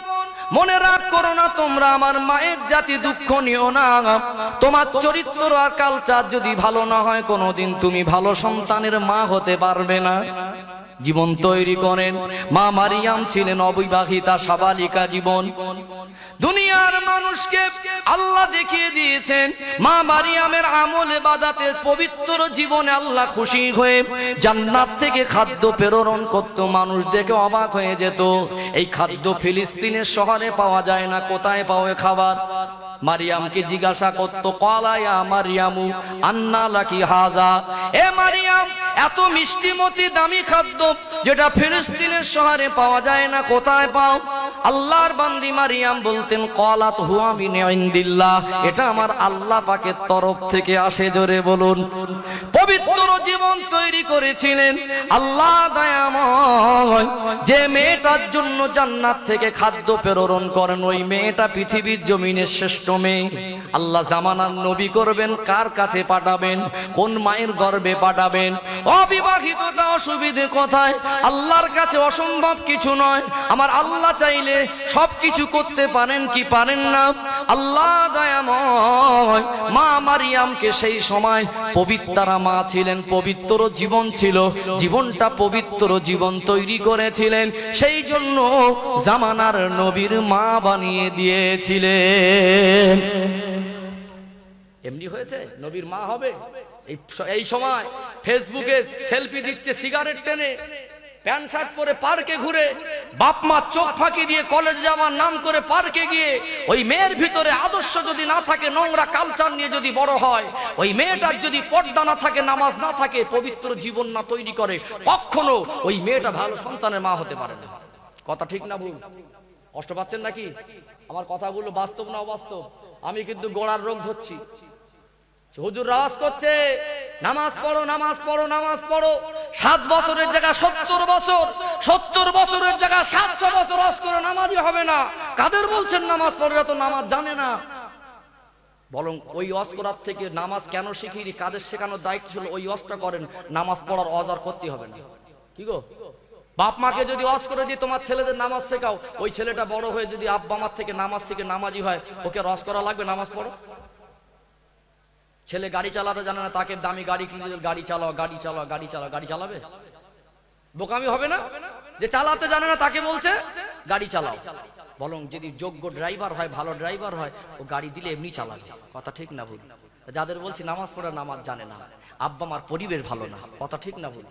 মনে রাখ করো না তোমরা আমার মায়ের জাতি, দুঃখ নিও না। তোমার চরিত্র আর কালচার যদি ভালো না হয়, কোনোদিন তুমি ভালো সন্তানের মা হতে পারবে না। জীবন তৈরি করেন। মা মারিয়াম ছিলেন অবিবাহিতা সাবালিকা জীবন। দুনিয়ার মানুষকে আল্লাহ দেখিয়ে দিয়েছেন মা মারিয়ামের আমল ইবাদতে পবিত্র জীবনে আল্লাহ খুশি হয়ে জান্নাত থেকে খাদ্য প্রেরণ করত। মানুষ দেখে অবাক হয়ে যেত, এই খাদ্য ফিলিস্তিনের শহরে পাওয়া যায় না, কোথায় পাওয়া খাবার? মারিয়ামকে জিজ্ঞাসা করত, ক্বালা ইয়া মারিয়ামু আন্না লাকি হাযা, এ এত মিষ্টিমতি দামি খাদ্য যেটা ফিলিস্তিনের শহরে পাওয়া যায় না, কোথায় পাও? আল্লাহর বান্দি মারিয়াম বলতেন ক্বালাত হুয়া মিন ইনদিল্লাহ, এটা আমার আল্লাহ পাকের তরফ থেকে আসে। জোরে বলুন। পবিত্র জীবন তৈরি করেছিলেন আল্লাহ দয়াময়। যে মেয়েটার জন্য জান্নাত থেকে খাদ্য প্রেরণ করেন, ওই মেয়েটা পৃথিবীর জমিনের শ্রেষ্ঠ মেয়ে। আল্লাহ জামানার নবী করবেন, কার কাছে পাঠাবেন? কোন মায়ের গর্ভে পাঠাবেন? অবিবাহিততা অসুবিধে কোথায়? আল্লাহর কাছে অসম্ভব কিছু নয়। আমার আল্লাহ চাইলে সবকিছু করতে পারেন কি পারেন না? আল্লাহ দয়াময় মা মারিয়ামকে সেই সময় পবিত্রা মা ছিলেন, পবিত্র জীবন ছিল, জীবনটা পবিত্র জীবন তৈরি করেছিলেন, সেই জন্য জামানার নবীর মা বানিয়ে দিয়েছিলেন। এমনি হয়েছে নবীর মা হবে? এই সময় ফেসবুকে সেলফি দিচ্ছে সিগারেট টেনে, প্যান্ট শার্ট পরে পার্কে ঘুরে, বাপ মা চোখ ফাঁকি দিয়ে কলেজে যাওয়ার নাম করে পার্কে গিয়ে ওই মেয়ের ভিতরে আদর্শ যদি না থাকে, নোংরা কালচার নিয়ে যদি বড় হয়, ওই মেয়েটার যদি পর্দা না থাকে, নামাজ না থাকে, পবিত্র জীবন না তৈরি করে, কখনো ওই মেয়েটা ভালো সন্তানের মা হতে পারে না। কথা ঠিক না ভুল? কষ্ট পাচ্ছেন নাকি? আমার কথাগুলো বাস্তব না অবাস্তব? আমি কিন্তু গোড়ার রোগ ধরছি। হুজুর রাওয়াজ করছে নামাজ পড়ো, নামাজ পড়ো, নামাজ পড়ো। 7 বছরের জায়গা 70 বছর, 70 বছরের জায়গা 700 বছর ওয়াজ করে নামাজই হবে না। কাদের বলছেন নামাজ পড়ে? তো নামাজ জানে না। বরং ওই ওয়াজ করার থেকে নামাজ কেন শিখিনি, কাদের শেখানোর দায়িত্ব ছিল, ওই ওয়াজটা করেন। নামাজ পড়ার ওয়াজ আর করতে হবে না। কি গো, বাপ মাকে যদি ওয়াজ করে দিয়ে তোমার ছেলেদের নামাজ শেখাও, ওই ছেলেটা বড় হয়ে যদি আব্বা মার থেকে নামাজ শিখে নামাজি হয়, ওকে ওয়াজ করা লাগবে? নামাজ পড়ো। ছেলে গাড়ি চালাতে জানে না, তাকে দামি গাড়ি কিনে দিল, গাড়ি চালাও, গাড়ি চালাও, গাড়ি চালাও, গাড়ি চালাবে? বোকামি হবে না? যে চালাতে জানে না তাকে বলছে গাড়ি চালাও। বরং যদি যোগ্য ড্রাইভার হয়, ভালো ড্রাইভার হয়, ও গাড়ি দিলে এমনি চালাবে। কথা ঠিক না ভুল? যাদের বলছি নামাজ পড়া, নামাজ জানে না, আব্বা মার পরিবেশ ভালো না। কথা ঠিক না ভুল?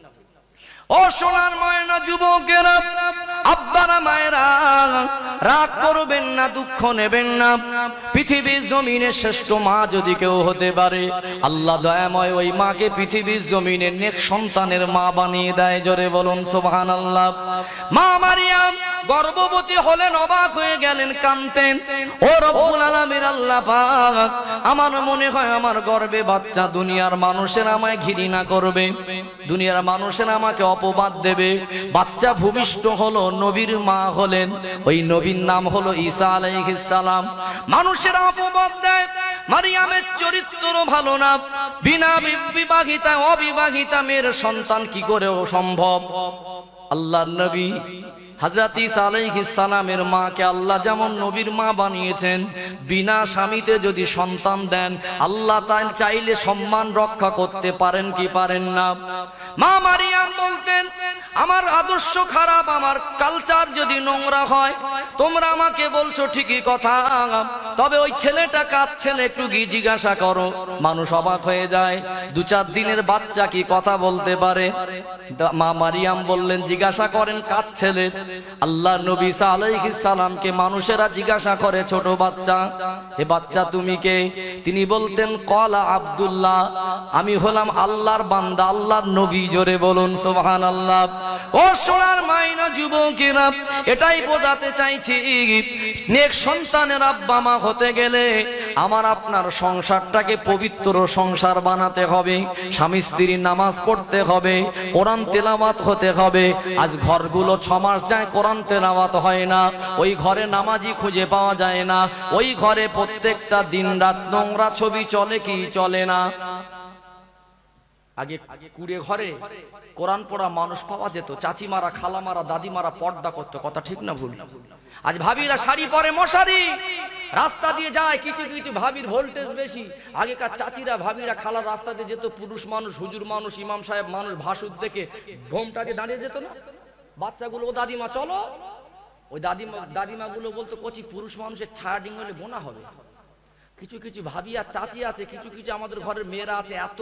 ও সোনার ময়না যুবকেরা, আব্বারা মায়েরা, রাগ করবেন না, দুঃখ নেবেন না। পৃথিবীর জমিনের শ্রেষ্ঠ মা যদি কেউ হতে পারে, আল্লাহ দয়াময় ওই মাকে পৃথিবীর জমিনের নেক সন্তানের মা বানিয়ে দেয়। জোরে বলুন সুবহানাল্লাহ। মা মারিয়াম গর্ভবতী হলেন, অবাক হয়ে গেলেন, কাঁদতেন। ও রব্বুল আলামিন আল্লাহ পাক, আমার মনে হয় আমার গর্ভে বাচ্চা, দুনিয়ার মানুষের আমায় ঘৃণা করবে, দুনিয়ার মানুষের আমাকে অপবাদ দেবে। বাচ্চা ভূমিষ্ঠ হলো, নবীর মা হলেন, ওই নবীর নাম হলো ঈসা আলাইহিস সালাম। মানুষের অপবাদ দেয়, মারিয়ামের চরিত্র ভালো না, বিনা বিবাহিতা অবিবাহিতা মেয়ের সন্তান কি করে সম্ভব? আল্লাহর নবী হযরত ঈসা আলাইহিস সালামের মাকে আল্লাহ যেমন নবীর মা বানিয়েছেন, বিনা স্বামীতে যদি সন্তান দেন, আল্লাহ তাআলা চাইলে সম্মান রক্ষা করতে পারেন কি পারেন না? মা মারিয়াম বলতেন, আমার আদর্শ খারাপ, আমার কালচার যদি নোংরা হয়, তোমরা আমাকে বলছো ঠিকই কথা, তবে ওই ছেলেটা কাঁদছে না, একটু গিয়ে জিজ্ঞাসা করো। মানুষ অবাক হয়ে যায়, 2-4 দিনের বাচ্চা কি কথা বলতে পারে? মা মারিয়াম বললেন, জিজ্ঞাসা করেন কার ছেলে? আল্লাহ নবী ঈসা আলাইহিস সালামকে মানুষেরা জিজ্ঞাসা করে, ছোট বাচ্চা, হে বাচ্চা তুমি কে? তিনি বলতেন, ক্বালা আব্দুল্লাহ, আমি হলাম আল্লাহর বান্দা, আল্লাহর নবী। জোরে বলুন সুবহানাল্লাহ। ও সোনার মাইনা যুবকেরা, এটাই বোঝাতে চাইছি, নেক সন্তানের আব্বা মা হতে গেলে আমার আপনার সংসারটাকে পবিত্র সংসার বানাতে হবে। স্বামী স্ত্রী নামাজ পড়তে হবে, কোরআন তেলাওয়াত হতে হবে। আজ ঘরগুলো 6 মাস যায় কোরআন তেলাওয়াত হয় না, ওই ঘরে নামাজি খুঁজে পাওয়া যায় না, ওই ঘরে প্রত্যেকটা দিন রাত নোংরা ছবি চলে কি চলে না? আগে কুড়ে ঘরে কোরআন পড়া মানুষ পাওয়া যেত, চাচিমারা, খালামারা, দাদিমারা পর্দা করতো। কথা ঠিক না ভুল? আজ ভাবিরা শাড়ি পরে, মশারি, রাস্তা দিয়ে যায়, কিছু কিছু ভাবির ভোল্টেজ বেশি। আগেকার চাচিরা, ভাবিরা, খালা রাস্তা দিয়ে যেত, পুরুষ মানুষ, হুজুর মানুষ, ইমাম সাহেব মানুষ ভাসুর দেখে ঘোমটা দিয়ে দাঁড়িয়ে যেত না? বাচ্চাগুলো, ও দাদিমা চলো, ওই দাদিমা গুলো বলতো, কচি পুরুষ মানুষের ছায়া ডিঙ্গলে গোনা হবে। কিছু কিছু ভাবি আর চাচি আছে, কিছু কিছু আমাদের ঘরের মেয়েরা আছে, এত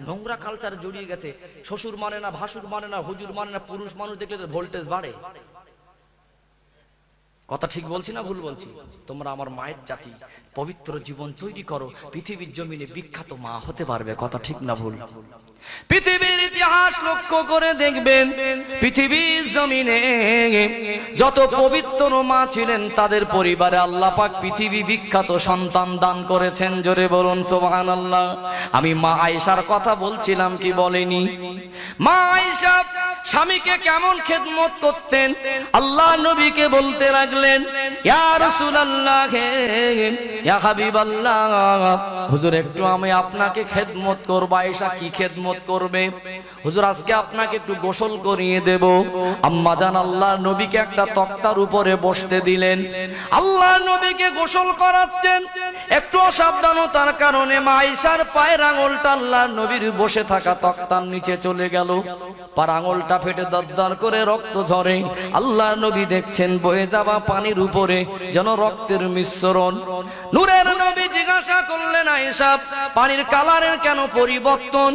নোংরা কালচারে জড়িয়ে গেছে, শ্বশুর মানে না, ভাসুর মানে না, হুজুর মানে না, পুরুষ মানুষ দেখলে ভোল্টেজ বাড়ে। কথা ঠিক বলছি না ভুল বলছি? তোমরা আমার মায়ের জাতি, পবিত্র জীবন তৈরি করো, পৃথিবীর জমিনে বিখ্যাত মা হতে পারবে। কথা ঠিক না ভুল? পৃথিবীর ইতিহাস লক্ষ্য করে দেখবেন, পৃথিবীর জমিনে যত পবিত্র মা ছিলেন তাদের পরিবারে আল্লাহ পাক পৃথিবী বিখ্যাত সন্তান দান করেছেন। জোরে বলুন সুবহানাল্লাহ। আমি মা আয়েশার কথা বলছিলাম, কি বলেনি? মা আয়েশা স্বামীকে কেমন খেদমত করতেন, আল্লাহ নবীকে বলতে লাগলেন, ইয়া রাসূলুল্লাহ, ইয়া হাবিবাল্লাহ, হুজুর একটু আমি আপনাকে খেদমত করব। আয়েশা কি খেদমত করবে? হুজুর আজকে আপনাকে একটু গোসল করিয়ে দেব। আম্মা জান আল্লাহ নবীকে একটা তক্তার উপরে বসতে দিলেন, আল্লাহ নবীকে গোসল করাচ্ছেন। একটু অসাবধানতার কারণে মা আয়েশার পায়ের আঙুলটা আল্লাহ নবীর বসে থাকা তক্তার নিচে চলে গেল। পায়ের আঙুলটা ফেটে দরদর করে রক্ত ঝরে। আল্লাহ নবী দেখছেন বয়ে যাওয়া পানির উপরে যেন রক্তের মিশ্রণ। নূরের নবী জিজ্ঞাসা করলেন, আয়েশা পানির কালারের কেন পরিবর্তন?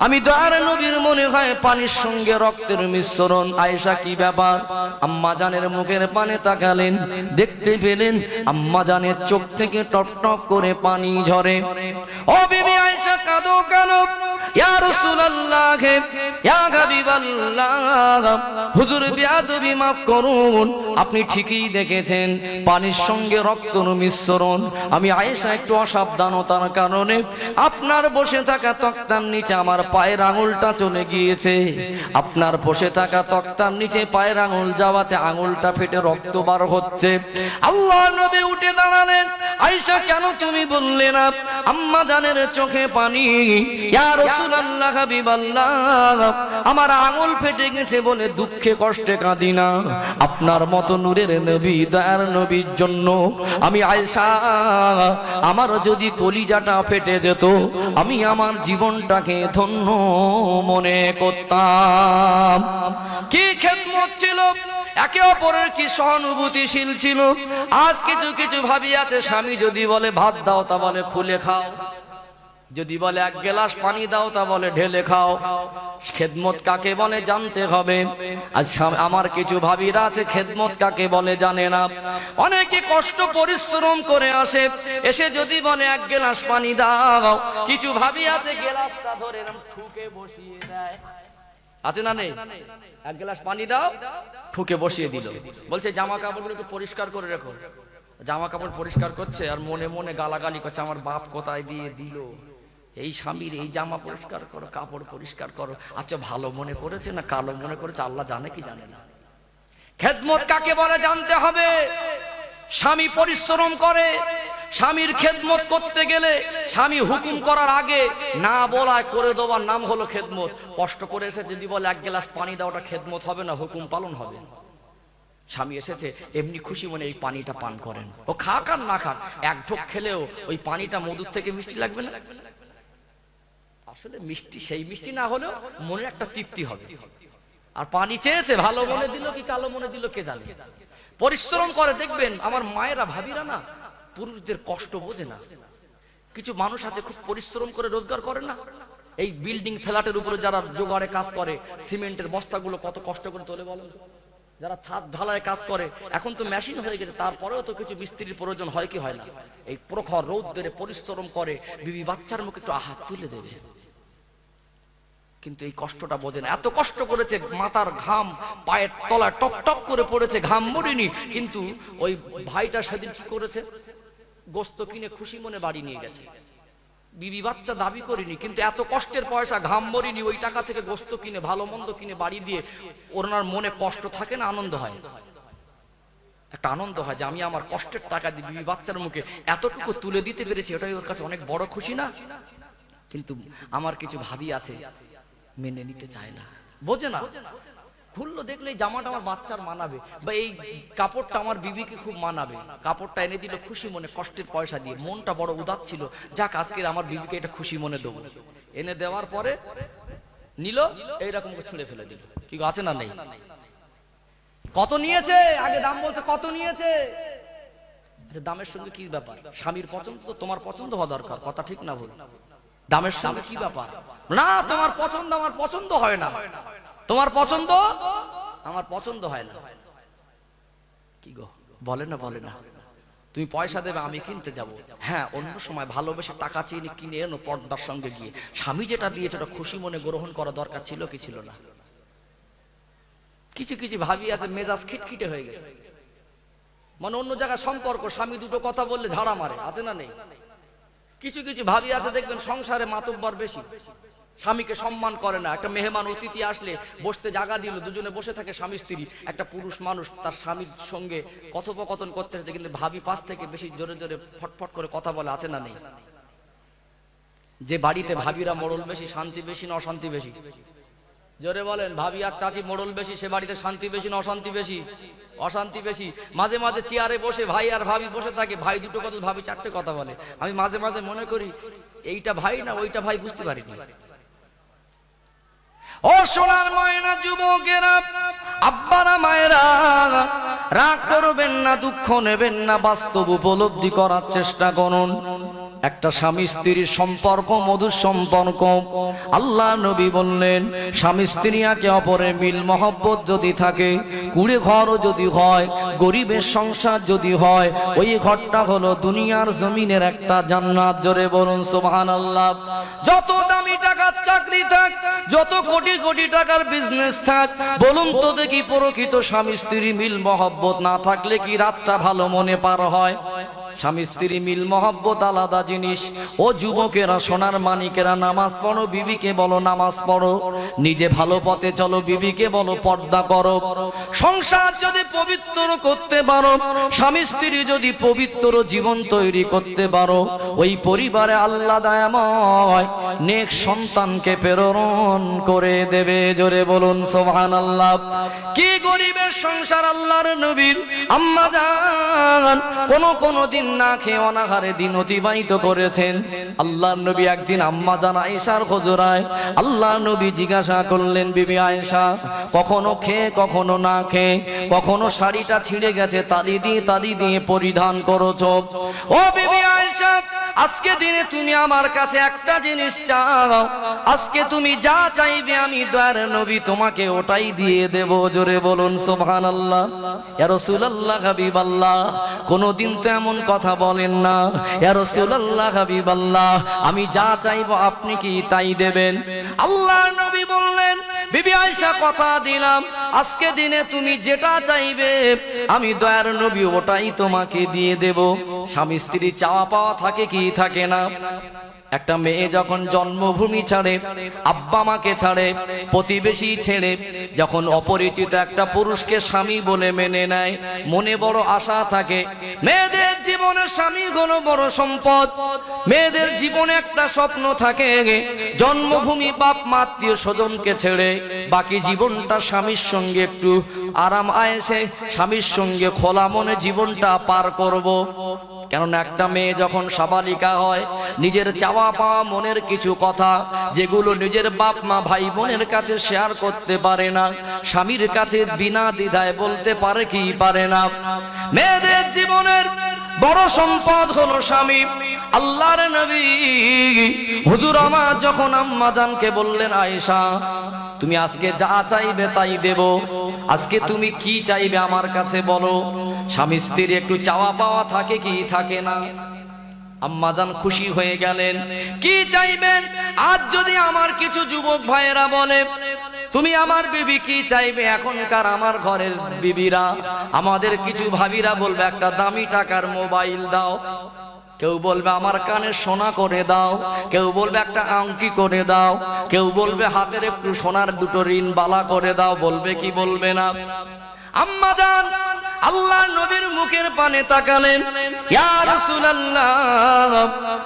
আমি দয়ার নবীর মনে হয় পানির সঙ্গে রক্তের মিশ্রণ। আয়েশা কি ব্যাপার? আম্মা জানের মুখের পানে তাকালেন, দেখতে পেলেন আম্মা জানের চোখ থেকে টপ টপ করে পানি ঝরে। ও বিবি আয়েশা কাঁদো কেন? ইয়া রাসূলুল্লাহ, ইয়া হাবিবাল্লাহ, হুজুর বিয়াদবি মাফ করুন, আপনি ঠিকই দেখেছেন পানির সঙ্গে রক্তের মিশ্রণ। আমি আয়েশা একটু অসাবধানতার কারণে আপনার বসে থাকা তক্তার নিচে আমার পায়ের আঙুলটা চলে গিয়েছে। আপনার বসে থাকা তক্তার নিচে পায়ের আঙুল যাওয়াতে আঙুলটা ফেটে রক্ত বার হচ্ছে। আল্লাহ নবী উঠে দাঁড়ালেন, আয়েশা কেন তুমি বললে না আম্মা জানের চোখে পানি? ইয়া রাসূলুল্লাহ, হাবিবাল্লাহ, আমার আঙুল ফেটে গেছে বলে দুঃখে কষ্টে কাঁদি না। আপনার মতো নূরের নবী দয়ার নবীর জন্য আমি আয়েশা, আমার যদি কলিজাটা ফেটে যেত আমি আমার জীবনটাকে ধন্য মনে করতাম। কি খেদমত ছিল, একে অপরের কি সহানুভূতিশীল ছিল। আজ কিছু কিছু ভাবি আছে, স্বামী যদি বলে ভাত দাও তা বলে খুলে খাও, যদি বলে এক গ্লাস পানি দাও তা বলে ঢেলে খাও। খেদমত কাকে বলে জানতে হবে। আজ আমার কিছু ভাবিরা আছে খেদমত কাকে বলে জানে না। অনেকে কষ্ট পরিশ্রম করে আসে, এসে যদি বলে এক গ্লাস পানি দাও, কিছু ভাবি আছে গ্লাসটা ধরে ঠুকে বসিয়ে দেয়। আছে না নেই? এক গ্লাস পানি দাও, ঠুকে বসিয়ে দিল। বলছে জামা কাপড়গুলোকে পরিষ্কার করে রেখো। জামা কাপড় পরিষ্কার করছে আর মনে মনে গালাগালি করছে, আমার বাপ কোথায় দিয়ে দিল। এই স্বামীর এই জামা পরিষ্কার করো, কাপড় পরিষ্কার করো। আচ্ছা ভালো মনে করেছে না কালো মনে করেছে আল্লাহ জানে কি জানে না। খেদমত কাকে বলে জানতে হবে। স্বামী পরিশ্রম করে, স্বামীর খেদমত করতে গেলে স্বামী হুকুম করার আগে না বলায় করে দেওয়ার নাম হলো খেদমত। কষ্ট করে এসে যদি বলে এক গ্লাস পানি দাও, ওটা খেদমত হবে না, হুকুম পালন হবে। স্বামী এসেছে এমনি খুশি মনে এই পানিটা পান করেন, ও খাক আর না খাক, এক ঢোক খেলেও ওই পানিটা মধুর থেকে মিষ্টি লাগবে না? আসলে মিষ্টি, সেই মিষ্টি না হলেও মনে একটা তৃপ্তি হবে। আর পানি চেয়েছে ভালো মনে দিল কি কালো মনে দিল কে জানে। পরিশ্রম করে দেখবেন আমার মায়েরা ভাবিরা না পুরুষদের কষ্ট বোঝে না। কিছু মানুষ আছে খুব পরিশ্রম করে রোজগার করে না। এই বিল্ডিং ফ্ল্যাটের উপরে যারা জোগাড়ে কাজ করে, সিমেন্টের বস্তাগুলো কত কষ্ট করে তোলে বলেন। যারা ছাদ ঢালায় কাজ করে, এখন তো মেশিন হয়ে গেছে, তারপরেও তো কিছু মিস্ত্রির প্রয়োজন হয় কি হয় না। এই প্রখর রৌদ্রে পরিশ্রম করে বিবি বাচ্চার মুখে একটু হাত তুলে দেবে, কিন্তু এই কষ্টটা বোঝে না। এত কষ্ট করেছে, মাথার ঘাম পায়ের তলায় টপ টপ করে পড়েছে, ঘাম মরিনি, কিন্তু ওই ভাইটা সেদিন কি করেছে, গোস্ত কিনে খুশি মনে বাড়ি নিয়ে গেছে। বিবি বাচ্চা দাবি করিনি, কিন্তু এত কষ্টের পয়সা, ঘাম মরিনি, ওই টাকা থেকে গোস্ত কিনে ভালো মন্দ কিনে বাড়ি দিয়ে ওনার মনে কষ্ট থাকে না, আনন্দ হয়। একটা আনন্দ হয় যে আমি আমার কষ্টের টাকা দিয়ে বিবি বাচ্চার মুখে এতটুকু তুলে দিতে পেরেছি, ওটাই ওর কাছে অনেক বড় খুশি না? কিন্তু আমার কিছু ভাবি আছে মেনে নিতে চায় না, বোঝে না। খুললো দেখলে জামাটা আমার বাচ্চার মানাবে, বা এই কাপড়টা আমার বিবিকে খুব মানাবে, কাপড়টা এনে দিল খুশি মনে, কষ্টের পয়সা দিয়ে, মনটা বড় উদাস ছিল, যাক আজকে আমার বিবিকে এটা খুশি মনে দেবো। এনে দেওয়ার পরে নিল, এইরকম ছুঁড়ে ফেলে দিল। কি আছে না নেই? কত নিয়েছে আগে দাম বলছে, কত নিয়েছে। দামের সঙ্গে কি ব্যাপার? স্বামীর পছন্দ তো তোমার পছন্দ হওয়া দরকার, কথা ঠিক না ভুল? দামের সঙ্গে কি ব্যাপার? না, তোমার পছন্দ আমার পছন্দ হয় না, তোমার পছন্দ আমার পছন্দ হয় না। কি গো, বলে না বলে না? তুমি পয়সা দেবে, আমি কিনতে যাব। হ্যাঁ, অন্য সময় ভালোবেসে টাকা চেয়ে কিনে এনো পর্দার সঙ্গে গিয়ে। স্বামী যেটা দিয়েছে ওটা খুশি মনে গ্রহণ করা দরকার ছিল কি ছিল না? কিছু কিছু ভাবি আছে মেজাজ খিটখিটে হয়ে গেছে, মানে অন্য জায়গায় সম্পর্ক, স্বামী দুটো কথা বললে ঝাড়া মারে, আছে না নেই? কিছু কিছু ভাবি আছে দেখবেন সংসারে মাতব্বর বেশি, স্বামীকে সম্মান করে না। একটা মেহমান অতিথি আসলে বসতে জায়গা দিল, দুজনে বসে থাকে স্বামী স্ত্রী। একটা পুরুষ মানুষ তার স্বামীর সঙ্গে কথোপকথন করতে আসছে, কিন্তু ভাবি পাশ থেকে বেশি জোরে জোরে ফটফট করে কথা বলে, আছে না নেই? যে বাড়িতে ভাবিরা মোড়ল বেশি, শান্তি বেশি না অশান্তি বেশি? জোরে বলেন। ভাবি আর চাচি মোড়ল বেশি, সে বাড়িতে শান্তি বেশি না অশান্তি বেশি? অশান্তি বেশি। মাঝে মাঝে চেয়ারে বসে ভাই আর ভাবি বসে থাকে, ভাই দুটো কথা, ভাবি চারটে কথা বলে। আমি মাঝে মাঝে মনে করি এইটা ভাই না ওইটা ভাই, বুঝতে পারিনি। ও সোনার ময়না যুবকেরা, আব্বারা মায়েরা, রাগ করবেন না, দুঃখ নেবেন না, বাস্তব উপলব্ধি করার চেষ্টা করুন। একটা স্বামী স্ত্রীর সম্পর্ক মধুর সম্পর্ক। আল্লাহ নবী বললেন, স্বামী স্ত্রী একে অপরের মিল মহব্বত যদি থাকে, কুড়ে ঘরও যদি হয়, গরিবের সংসার যদি হয়, ওই ঘরটা হলো দুনিয়ার জমিনের একটা জান্নাত। জোরে বলুন সুবহানাল্লাহ। যত দামি টাকার চাকরি থাক, যত কোটি কোটি টাকার বিজনেস থাক, বলুন তো দেখি প্রকৃত স্বামী স্ত্রী মিল মহব্বত না থাকলে কি রাতটা ভালো মনে পার হয়? স্বামী স্ত্রী মিল মহব্বত আলাদা জিনিস। ও যুবকেরা, সোনার মানিকেরা, নামাজ পড়ো, বিবিকে বলো নামাজ পড়ো। নিজে ভালো পথে চলো, বিবিকে বলো পর্দা করো। সংসার যদি পবিত্র করতে পারো, স্বামী স্ত্রী যদি পবিত্র জীবন তৈরি করতে পারো, ওই পরিবারে আল্লাহ দয়াময় নেক সন্তানকে প্রেরণ করে দেবে। জোরে বলুন সুবহানাল্লাহ। কি গরিবের সংসার! আল্লাহর নবীর আম্মা জান কোন দিন না খেয়ে অনাহারে দিন অতিবাহিত করেছেন। আল্লাহর নবী একদিন আম্মা জান আয়েশার হুজুরায় আল্লাহর নবী জিজ্ঞাসা করলেন, বিবি আয়েশা, কখনো খেয়ে কখনো না খেয়ে, কখনো শাড়িটা ছিঁড়ে গেছে তালি দিয়ে পরিধান করেছো। ও বিবি আয়েশা, আজকে দিনে তুমি আমার কাছে একটা জিনিস চাও, আজকে তুমি যা চাইবে আমি দয়ার নবী তোমাকে ওটাই দিয়ে দেব। জোরে বলুন সুবহানাল্লাহ। ইয়া রাসূলুল্লাহ, হাবিবাল্লাহ, কোনদিন তো এমন কথা বলেন না। ইয়া রাসূলুল্লাহ, হাবিবাল্লাহ, আমি যা চাইবো আপনি কি তাই দেবেন? আল্লাহর নবী বললেন, বিবি আয়েশা, কথা দিলাম আজকে দিনে তুমি যেটা চাইবে আমি দয়ার নবী ওটাই তোমাকে দিয়ে দেব। স্বামী স্ত্রী চাওয়া পাওয়া থাকে কি থাকে না? একটা মেয়ে যখন জন্মভূমি ছাড়ে, আব্বা মাকে ছাড়ে, প্রতিবেশী ছেড়ে যখন অপরিচিত একটা পুরুষকে স্বামী বলে মেনে নেয়, মনে বড় আশা থাকে। মেয়েদের জীবনে স্বামী হলো বড় সম্পদ। মেয়েদের জীবনে একটা স্বপ্ন থাকে, জন্মভূমি বাপ মা আত্মীয় স্বজনকে ছেড়ে বাকি জীবনটা স্বামীর সঙ্গে একটু আরাম আয়েশে স্বামীর সঙ্গে খোলা মনে জীবনটা পার করব। কেননা একটা মেয়ে যখন সাবালিকা হয়, নিজের চাওয়া পাওয়া মনের কিছু কথা যেগুলো নিজের বাপ মা ভাই বোনের কাছে শেয়ার করতে পারে না, স্বামীর কাছে বিনা দ্বিধায় বলতে পারে কি পারে না। মেয়েদের জীবনের বড় সম্পদ হলো স্বামী। আল্লাহর নবী হুজুর আমার যখন আম্মা জানকে বললেন, আয়েশা, তুমি আজকে যা চাইবে তাই দেব, আজকে তুমি কি চাইবে আমার কাছে বলো। স্বামী স্ত্রীর একটু চাওয়া পাওয়া থাকে কি থাকে না? আম্মাজান খুশি হয়ে গেলেন। কি চাইবেন? আজ যদি আমার কিছু যুবক ভাইয়েরা বলে, তুমি আমার বিবি কি চাইবে? এখনকার আমার ঘরের বিবিরা, আমাদের কিছু ভাবিরা বলবে একটা দামি টাকার মোবাইল দাও, কেউ বলবে আমার কানে সোনা করে দাও, কেউ বলবে একটা আংটি করে দাও, কেউ বলবে হাতের একটু সোনার দুটো রিন বালা করে দাও। বলবে কি বলবে না? আম্মা জান আল্লাহর নবীর মুখের পানে তাকালেন, ইয়া রাসূলুল্লাহ,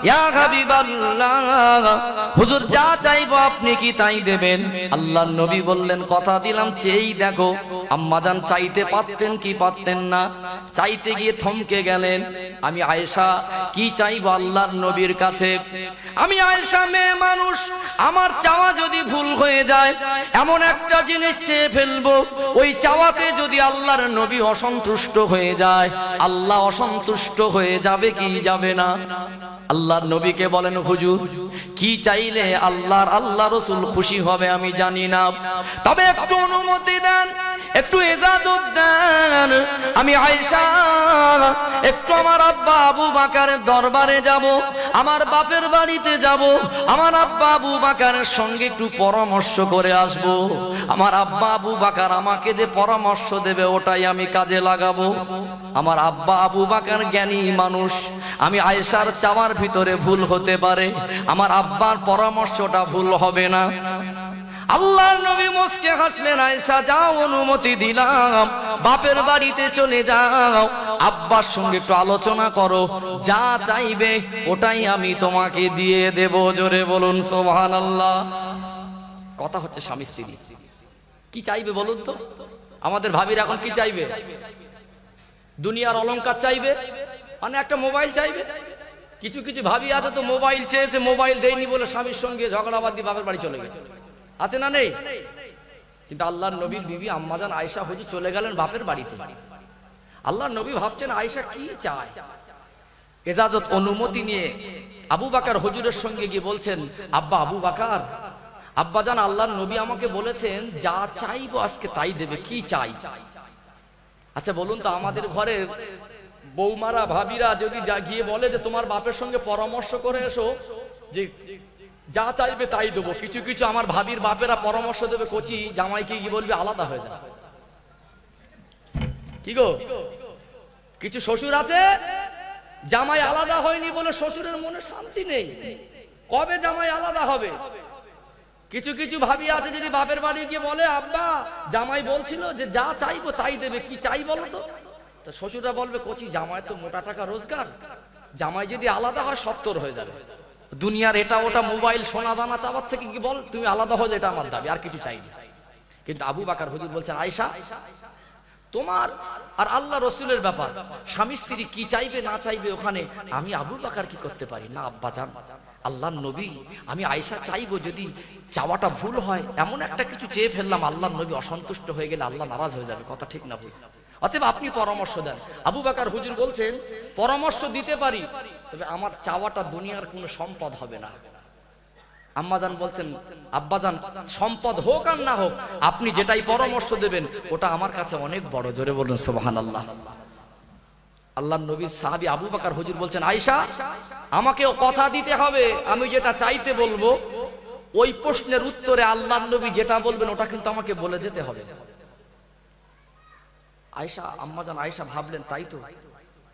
ইয়া হাবিবাল্লাহ, হুজুর যা চাইবো আপনি কি তাই দেবেন? আল্লাহর নবী বললেন, কথা দিলাম চেয়েই দেখো। আম্মা জান চাইতে পারতেন কি পারতেন না? চাইতে গিয়ে থমকে গেলেন। আমি আয়েশা কি চাইবো আল্লাহর নবীর কাছে? আমি আয়েশা মেয়ে মানুষ, আমার চাওয়া যদি ভুল হয়ে যায়, এমন একটা জিনিস চেয়ে ফেলবো, ওই চাওয়াতে যদি আল্লাহর নবী অসন্তুষ্ট হয়ে যায়, আল্লাহ অসন্তুষ্ট হয়ে যাবে কি যাবে না? আল্লাহর নবীকে বলেন, হুজুর কি চাইলে আল্লাহ রাসূল খুশি হবে আমি জানি না, তবে একটু অনুমতি দেন। একটু ইজাজত দেন, আমি আয়েশা একটু আমার আব্বা আবু বকরের দরবারে যাব, আমার বাপের বাড়িতে যাব, আমার আব্বা আবু বকরের সঙ্গে একটু পরামর্শ করে আসব। আমার আব্বা আবু বকর আমাকে যে পরামর্শ দেবে ওটাই আমি কাজে লাগাবো। আমার আব্বা আবু বকর জ্ঞানী মানুষ, আমি আয়েশার চাওয়ার ভিতরে ভুল হতে পারে, আমার আব্বার পরামর্শটা ভুল হবে না। আল্লাহর নবী মুস্কে হাসলেন, আয়েশা যাও, অনুমতি দিলাম, বাপের বাড়িতে চলে যাও, আব্বার সঙ্গে একটু আলোচনা করো, যা চাইবে ওটাই আমি তোমাকে দিয়ে দেব। জোরে বলুন সুবহানাল্লাহ। কথা হচ্ছে স্বামী স্ত্রী কি চাইবে বলুন তো? আমাদের ভাবির এখন কি চাইবে? দুনিয়ার অলংকার চাইবে, মানে একটা মোবাইল চাইবে। কিছু কিছু ভাবি আছে তো মোবাইল চেয়েছে, মোবাইল দেয়নি বলে স্বামীর সঙ্গে ঝগড়াবাদ দিয়ে বাপের বাড়ি চলে গেছে, আছে না নেই? কিন্তু আল্লাহর নবীর বিবি আম্মাজান আয়েশা হুজুর চলে গেলেন বাপের বাড়িতে। আল্লাহর নবী ভাবছেন আয়েশা কি চায়। ইজাজত অনুমতি নিয়ে আবু বকর হুজুরের সঙ্গে গিয়ে বলছেন, আব্বা আবু বকর, আব্বাজান আল্লাহর নবী আমাকে বলেছেন যা চাইবো আজকে তাই দেবে, কি চাই? আচ্ছা বলুন তো, আমাদের ঘরের বৌমারা ভাবিরা যদি গিয়ে বলে যে তোমার বাপের সঙ্গে পরামর্শ করে এসো, যে যা চাইবে তাই দেবো, কিছু কিছু আমার ভাবির বাপেরা পরামর্শ দেবে কচি জামাইকে কি বলবে আলাদা হয়ে যায়। কি গো, কিছু শ্বশুর আছে জামাই আলাদা হয়নি বলে শ্বশুরের মনে শান্তি নেই, কবে জামাই আলাদা হবে। কিছু কিছু ভাবি আছে যদি বাপের বাড়ি গিয়ে বলে আব্বা জামাই বলছিল যে যা চাইবো তাই দেবে, কি চাই বলো তো? তো শ্বশুররা বলবে কচি জামাই তো মোটা টাকা রোজগার, জামাই যদি আলাদা হয় সত্তর হয়ে যাবে। দুনিয়ার এটা ওটা মোবাইল সোনা দানা চাওয়ার থেকে কি বল তুমি আলাদা হয়ে, এটা আমার দাবি, আর কিছু চাইনি। কিন্তু আবু বকর হুজুর বলছেন আয়েশা তোমার আর আল্লাহ রসুলের ব্যাপার, স্বামী স্ত্রী কি চাইবে না চাইবে ওখানে আমি আবু বকর কি করতে পারি না। আব্বাজান আল্লাহর নবী, আমি আয়েশা চাইবো যদি চাওয়াটা ভুল হয়, এমন একটা কিছু চেয়ে ফেললাম আল্লাহর নবী অসন্তুষ্ট হয়ে গেলে আল্লাহ নারাজ হয়ে যাবে, কথা ঠিক না ভুল? অতএব আপনি পরামর্শ দেন। আবু বকর হুজুর বলছেন পরামর্শ দিতে পারি, তবে আমার চাওয়াটা দুনিয়ার কোনো সম্পদ হবে না। আম্মাজান বলছেন আব্বাজান সম্পদ হোক আর না হোক আপনি যেটাই পরামর্শ দেবেন ওটা আমার কাছে অনেক বড়। জোরে বলুন সুবহানাল্লাহ। আল্লাহর নবী সাহাবী আবু বকর হুজুর বলছেন আয়েশা আমাকেও কথা দিতে হবে, আমি যেটা চাইতে বলবো ওই প্রশ্নের উত্তরে আল্লাহর নবী যেটা বলবেন ওটা কিন্তু আমাকে বলে যেতে হবে। আয়েশা আম্মাজান আয়েশা ভাবলেন তাই তো,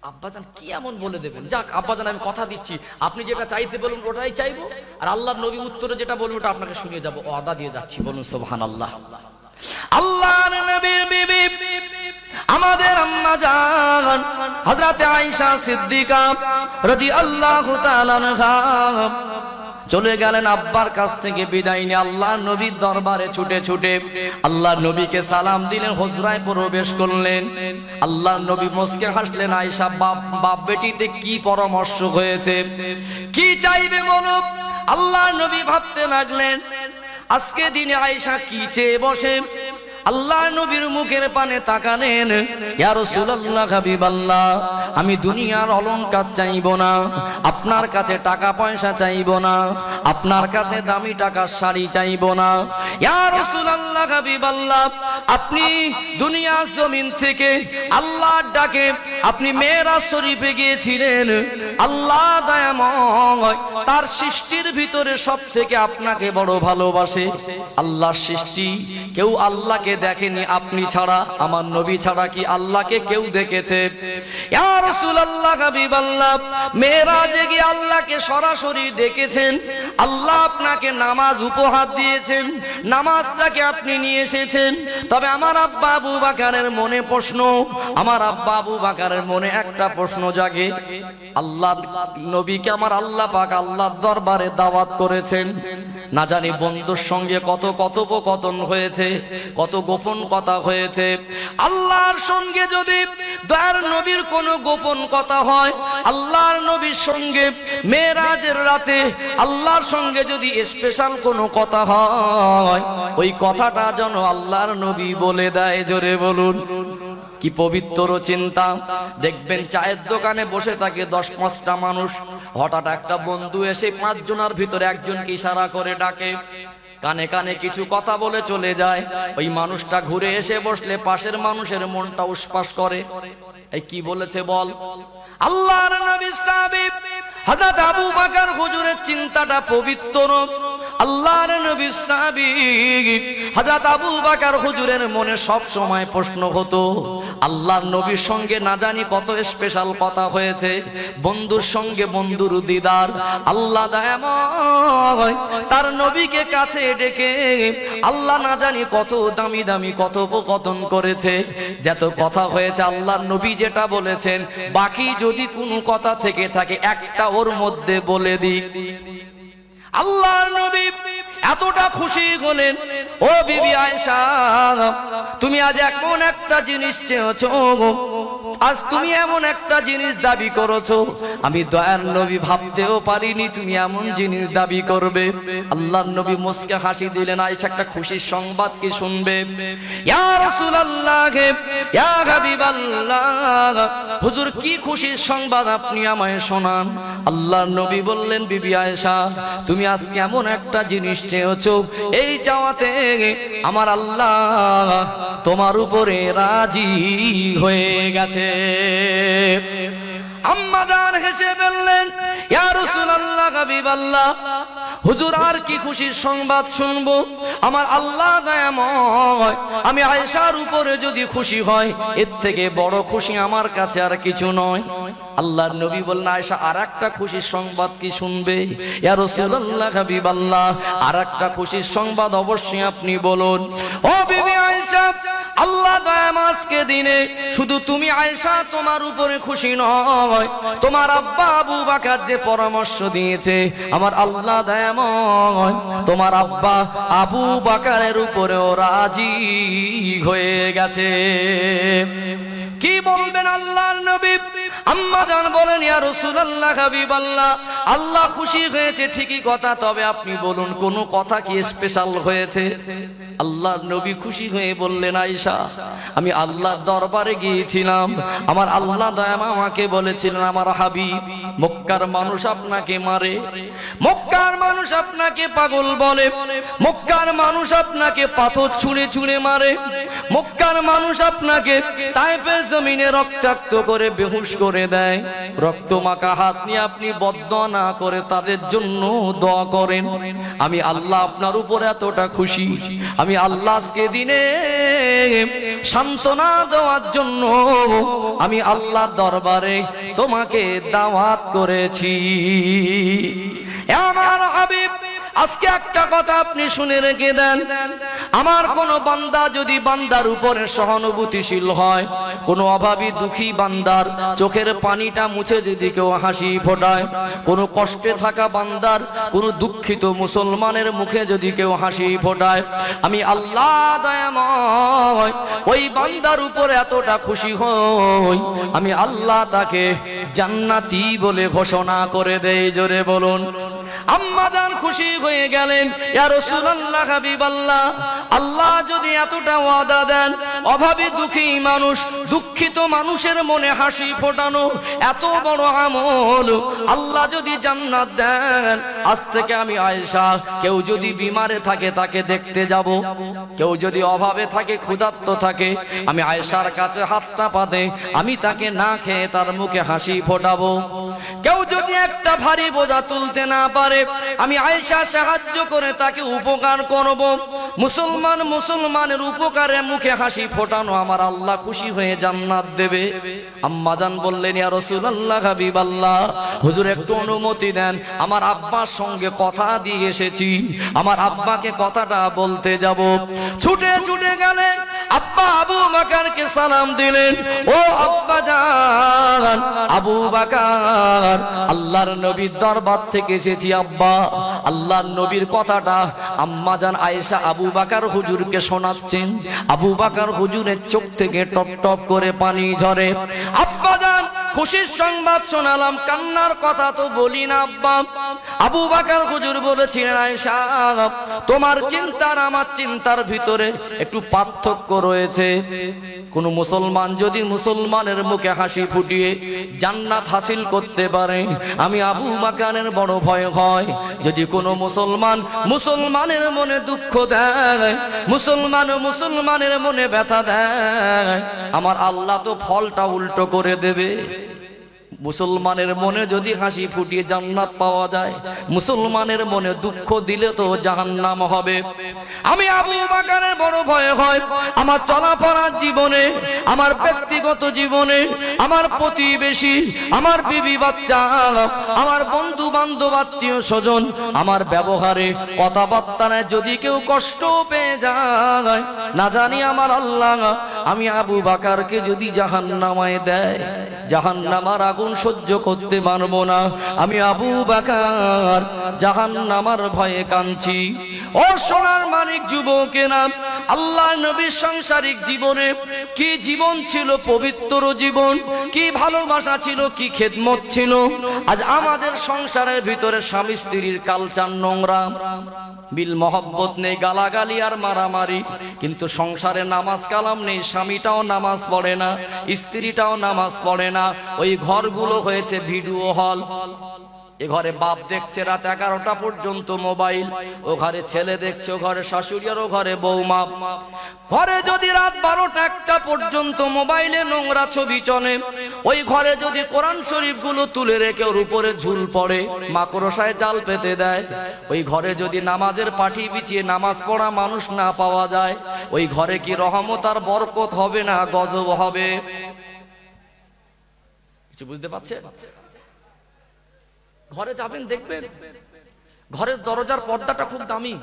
আব্বাজান কি এমন বলে দেবেন, যাক আব্বাজান আমি কথা দিচ্ছি আপনি যেটা চাইতে বলবেন ওটাই চাইবো, আর আল্লাহর নবী উত্তরে যেটা বলবেন ওটা আপনাকে শুনিয়ে যাবো, ওয়াদা দিয়ে যাচ্ছি। বলুন সুবহানাল্লাহ। আল্লাহর নবীর বিবি আমাদের আম্মা জান হযরত আয়েশা সিদ্দিকা রাদিয়াল্লাহু তাআলা আনহা চলে গেলেন আব্বার কাছ থেকে বিদায় নিয়ে আল্লাহর নবীর দরবারে ছুটে ছুটে আল্লাহর নবীকে সালাম দিলেন, হুজরায় প্রবেশ করলেন। আল্লাহর নবী মুস্কে হাসলেন, আয়েশা বাপ বেটিতে কি পরামর্শ হয়েছে, কি চাইবে বলো? আল্লাহর নবী ভাবতে লাগলেন আজকে দিনে আয়েশা কি চেয়ে বসে। আল্লাহ নবীর মুখের পানে তাকালেন, ইয়া রাসূলুল্লাহ হাবিবাল্লাহ আমি দুনিয়ার অলংকার চাইবো না, আপনার কাছে টাকা পয়সা চাইবো না, আপনার কাছে দামি টাকার শাড়ি চাইবো না। ইয়া রাসূলুল্লাহ হাবিবাল্লাহ আপনি দুনিয়ার জমিন থেকে আল্লাহর ডাকে আপনি মেরাজ শরীফে গিয়েছিলেন, আল্লাহ দয়াময় তার সৃষ্টির ভিতরে সবথেকে আপনাকে বড় ভালোবাসে। আল্লাহর সৃষ্টি কেউ আল্লাহকে দেখেনি আপনি ছাড়া, আমার নবী ছাড়া কি আল্লাহকে কেউ দেখেছে? ইয়া রাসূলুল্লাহ হাবিবাল্লাহ মেরাজে গিয়ে আল্লাহকে সরাসরি দেখেছেন, আল্লাহ আপনাকে নামাজ উপহার দিয়েছেন, নামাজটাকে আপনি নিয়ে এসেছেন। তবে আমার আব্বা আবু বকরের মনে প্রশ্ন, আমার আব্বা আবু বকরের মনে একটা প্রশ্ন জাগে, আল্লাহ নবীকে আমার আল্লাহ পাক আল্লাহর দরবারে দাওয়াত করেছেন, না জানি বন্ধুর সঙ্গে কত কথোপকথন হয়েছে, কত গোপন কথা হয়েছে। আল্লাহর সঙ্গে যদি দয়ার নবীর কোনো গোপন কথা হয়, আল্লাহর নবীর সঙ্গে মেরাজের রাতে আল্লাহর সঙ্গে যদি স্পেশাল কোনো কথা হয়, ওই কথাটা যেন আল্লাহর নবী বলে দেয়। জোরে বলুন কি পবিত্র চিন্তা। দেখবেন চায়ের দোকানে বসে থাকে 10-5টা মানুষ, হঠাৎ একটা বন্ধু এসে 5 জনের ভিতরে একজনকে ইশারা করে ডাকে, কানে কানে কিছু কথা বলে চলে যায়, ওই মানুষটা ঘুরে এসে বসলে পাশের মানুষের মনটা উসপাস করে, এই কি বলেছে বল। আল্লাহর নবী সাহাবী হযরত আবু বকর হুজুরের চিন্তাটা পবিত্র। আল্লাহর নবী সাহাবী হযরত আবু বকর হুজুরের মনে সব সময় প্রশ্ন হতো, আল্লাহর নবীর সঙ্গে না জানি কত স্পেশাল কথা হয়েছে, বন্ধুর সঙ্গে বন্ধুর দিদার, আল্লাহ দয়াময় তার নবীকে কাছে ডেকে আল্লাহ না জানি কত দামি দামি কথোপকথন করেছে, যত কথা হয়েছে আল্লাহর নবী যেটা বলেছেন, বাকি যদি কোনো কথা থেকে থাকে একটা ওর মধ্যে বলে দিই। আল্লাহর নবী এতটা খুশি হলেন, ও বিবি আয়েশা তুমি আজ এমন একটা জিনিস চেয়েছো, আজ তুমি এমন একটা জিনিস দাবি করেছো, আমি দয়ার নবী ভাবতেও পারিনি তুমি এমন জিনিস দাবি করবে। আল্লাহর নবী মুস্কে হাসি দিলেন, আয়েশা একটা খুশির সংবাদ কি শুনবে? ইয়া রাসূলুল্লাহ, ইয়া হাবিবাল্লাহ, হুজুর কি খুশির সংবাদ আপনি আমায় শোনান। আল্লাহর নবী বললেন, বিবি আয়েশা তুমি আজকে এমন একটা জিনিস চেয়েছো, এই চাওয়াতে আমার আল্লাহ তোমার উপরে রাজি হয়ে গেছে। আম্মা জান হেসে বললেন, ইয়া রাসূলুল্লাহ, হাবিবাল্লাহ, হুজুর আর কি খুশির সংবাদ শুনবো? আমার আল্লাহ দয়াময়, আমি আয়েশার উপরে যদি খুশি হয় এর থেকে বড় খুশি আমার কাছে আর কিছু নয়। আল্লাহর নবী বললেন, আয়েশা আর একটা খুশির সংবাদ কি শুনবে? ইয়া রাসূলুল্লাহ, হাবিবাল্লাহ, আর একটা খুশির সংবাদ অবশ্যই আপনি বলুন। ও বিবি আয়েশা, আল্লাহ দয়াময় আজকে দিনে শুধু তুমি আয়েশা তোমার উপরে খুশি নয়, তোমার আব্বা আবু বকর যে পরামর্শ দিয়েছে, আমার আল্লাহ দয়াময় তোমার আব্বা আবু বকরের উপরেও রাজি হয়ে গেছে। কি বলবেন আল্লাহর নবী? আম্মা জান বলেন, ইয়া রাসূলুল্লাহ, হাবিবাল্লাহ, আল্লাহ খুশি হয়েছে ঠিকই কথা, তবে আপনি বলুন কোন কথা কি স্পেশাল হয়েছে? আল্লাহর নবী খুশি হয়ে বললেন, আয়েশা আমি আল্লাহর দরবারে গিয়েছিলাম, আমার আল্লাহ দয়াময় আমাকে বলেছিলেন, আমার হাবিব মক্কার মানুষ আপনাকে মারে, মক্কার মানুষ আপনাকে পাগল বলে, মক্কার মানুষ আপনাকে পাথর ছুঁড়ে ছুঁড়ে মারে, মক্কার মানুষ আপনাকে তায়েফের জমিনে রক্তাক্ত করে বেহুশ করে দেয়, রক্ত মাখা হাত নিয়ে আপনি বদদোয়া না করে তাদের জন্য দোয়া করেন। আমি আল্লাহ আপনার উপর এতটা খুশি, আমি আল্লাহ আজকে দিনে সান্ত্বনা দেওয়ার জন্য আমি আল্লাহর দরবারে তোমাকে দাওয়াত করেছি। আমার হাবিব, আজকে একটা কথা আপনি শুনে রেখে দেন, আমার কোন বান্দা যদি বান্দার উপরে সহানুভূতিশীল হয়, কোন অভাবী দুঃখী বান্দার চোখের পানিটা মুছে যদি কেউ হাসি ফোটায়, কোন কষ্টে থাকা বান্দার, কোন দুঃখিত মুসলমানের মুখে যদি কেউ হাসি ফোটায়, আমি আল্লাহ দয়াময় ওই বান্দার উপরে এতটা খুশি হই, আমি আল্লাহ তাকে জান্নাতি বলে ঘোষণা করে দেই। জোরে বলুন। আম্মা জান খুশি হয়ে গেলেন, ইয়া রাসূলুল্লাহ, হাবিবাল্লাহ, আল্লাহ যদি এতটা ওয়াদা দেন, অভাবী দুঃখী মানুষ, দুঃখিত মানুষের মনে হাসি ফোটানো এত বড় আমল, আল্লাহ যদি জান্নাত দেন, আজ থেকে আমি আয়েশা কেউ যদি বিমারে থাকে তাকে দেখতে যাব, কেউ যদি অভাবে থাকে ক্ষুধার্ত থাকে, আমি আয়েশার কাছে হাতটা পাতে আমি তাকে না খেয়ে তার মুখে হাসি ফোটাবো। কেউ যদি একটা ভারী বোঝা তুলতে না পারে, আমি আয়েশা সাহায্য করে তাকে উপকার করব। মুসলমান মুসলমানের উপকারে মুখে হাসি ফোটানো আমার আল্লাহ খুশি হয়ে জান্নাত দেবে। আম্মা জান বললেন, ইয়া রাসূলুল্লাহ, হাবিবাল্লাহ, হুজুর একটু অনুমতি দেন, আমার আব্বার সঙ্গে কথা দিয়ে এসেছি, আমার আব্বাকে কথাটা বলতে যাব। ছুটে ছুটে গেলেন, আব্বা আবু বকরকে সালাম দিলেন, ও আব্বা জান আবু বকর, আল্লাহর নবীর দরবার থেকে এসেছি আব্বা। আল্লাহর নবীর কথাটা আম্মা জান আয়েশা আবু বকর হুজুরকে শোনাচ্ছেন। আবু বকর হুজুরের চোখ থেকে টপ টপ করে পানি ঝরে। আব্বা জান খুশির সংবাদ শোনালাম, কান্নার কথা তো বলি না আব্বা। আবু বকর হুজুর বলেছিলেন, আয়েশা তোমার চিন্তার আমার চিন্তার ভিতরে একটু পার্থক্য রয়েছে। কোন মুসলমান যদি মুসলমানের মুখে হাসি ফুটিয়ে জান্নাত হাসিল করতে পারে, আমি আবু বকরের বড় ভয় হয়। যদি কোনো মুসলমান মুসলমানের মনে দুঃখ দেয়, মুসলমানের মনে ব্যথা দেয়, আমার আল্লাহ তো ফলটা উল্টো করে দেবে। মুসলমানের মনে যদি হাসি ফুটিয়ে জান্নাত পাওয়া যায়, মুসলমানের মনে দুঃখ দিলে তো জাহান্নাম হবে। আমি আবু বকরের বড় ভয় হয় আমার চলাফেরার জীবনে, আমার ব্যক্তিগত জীবনে, আমার প্রতিবেশী, আমার বিবি বাচ্চা, আমার বন্ধু বান্ধব, আত্মীয় স্বজন, আমার ব্যবহারে কথাবার্তায় যদি কেউ কষ্ট পেয়ে যায়, না জানি আমার আল্লাহ আমি আবু বকরকে যদি জাহান্নামায় দেয়, জাহান্নামার আগুন সহ্য করতে পারবো না। আমি আবু বকর জাহান্নামার ভয়ে কাঁদছি। ও সোনার মানিক যুবকেরা, আল্লাহ নবীর সাংসারিক জীবনে কি জীবন ছিল, পবিত্র জীবন, কি ভালোবাসা ছিল, কি খেদমত ছিল। আজ আমাদের সংসারের ভিতরে স্বামী স্ত্রীর কালচার নোংরা, বিল মহব্বত নেই, গালাগালি আর মারামারি। কিন্তু সংসারে নামাজ কালাম নেই, স্বামীটাও নামাজ পড়ে না, স্ত্রীটাও নামাজ পড়ে না। ওই ঘরগুলো হয়েছে ভিডিও হল। এ ঘরে বাপ দেখছে রাত 11টা পর্যন্ত মোবাইল, ও ঘরে ছেলে দেখছে, ও ঘরে শাশুড়ি, আর ও ঘরে বৌমা। ঘরে যদি রাত 12টা 1টা পর্যন্ত মোবাইলে নোংরা ছবি চলে, ওই ঘরে যদি কোরআন শরীফ গুলো তুলে রেখে ওর উপরে ঝুল পড়ে, মাকড়সায় জাল পেতে দেয়, ওই ঘরে যদি নামাজের পাঠি বিছিয়ে নামাজ পড়া মানুষ না পাওয়া যায়, ওই ঘরে কি রহমত আর বরকত হবে না গজব হবে? কিছু বুঝতে পারছেন? ঘরে যাবেন দেখবেন ঘরের দরজার পর্দাটা খুব দামি,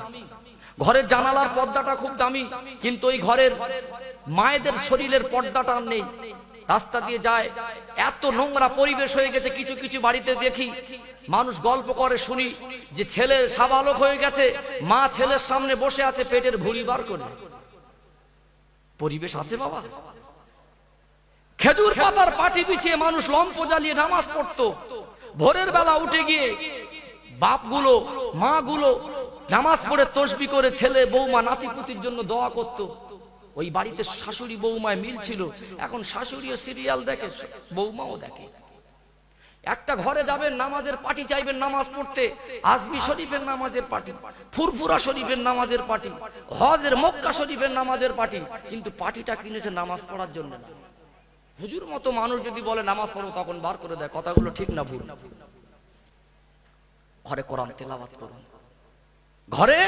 ঘরের জানালার পর্দাটা খুব দামি, কিন্তু ওই ঘরের মায়েদের শরীরের পর্দাটা নেই। রাস্তা দিয়ে যায়, এত নোংরা পরিবেশ হয়ে গেছে। কিছু কিছু বাড়িতে দেখি মানুষ গল্প করে শুনি যে ছেলে সাবালক হয়ে গেছে, মা ছেলের সামনে বসে আছে পেটের ভুঁড়ি বার করে। পরিবেশ আছে বাবা? খেজুর পাতার পাটি বিছিয়ে মানুষ লম্ফ জ্বালিয়ে নামাজ পড়তো। ভোরের বেলা উঠে গিয়ে বাপগুলো, মাগুলো নামাজ পড়ে তসবি করে ছেলে বৌমা নাতিপুতির জন্য দোয়া করত। ওই বাড়িতে শাশুড়ি বৌমায় মিল ছিল। এখন শাশুড়িও সিরিয়াল দেখে, বৌমাও দেখে। একটা ঘরে যাবেন, নামাজের পাটি চাইবেন নামাজ পড়তে, আজমি শরীফের নামাজের পাটি, ফুরফুরা শরীফের নামাজের পাটি, হজের মক্কা শরীফের নামাজের পাটি, কিন্তু পাটিটা কিনেছে নামাজ পড়ার জন্য না। হুজুর মতো মানুষ যদি বলে নামাজ পড়ো, তখন বার করে দেয়। কথাগুলো ঠিক না ভুল? ঘরে কোরআন তেলাওয়াত করুন, ঘরে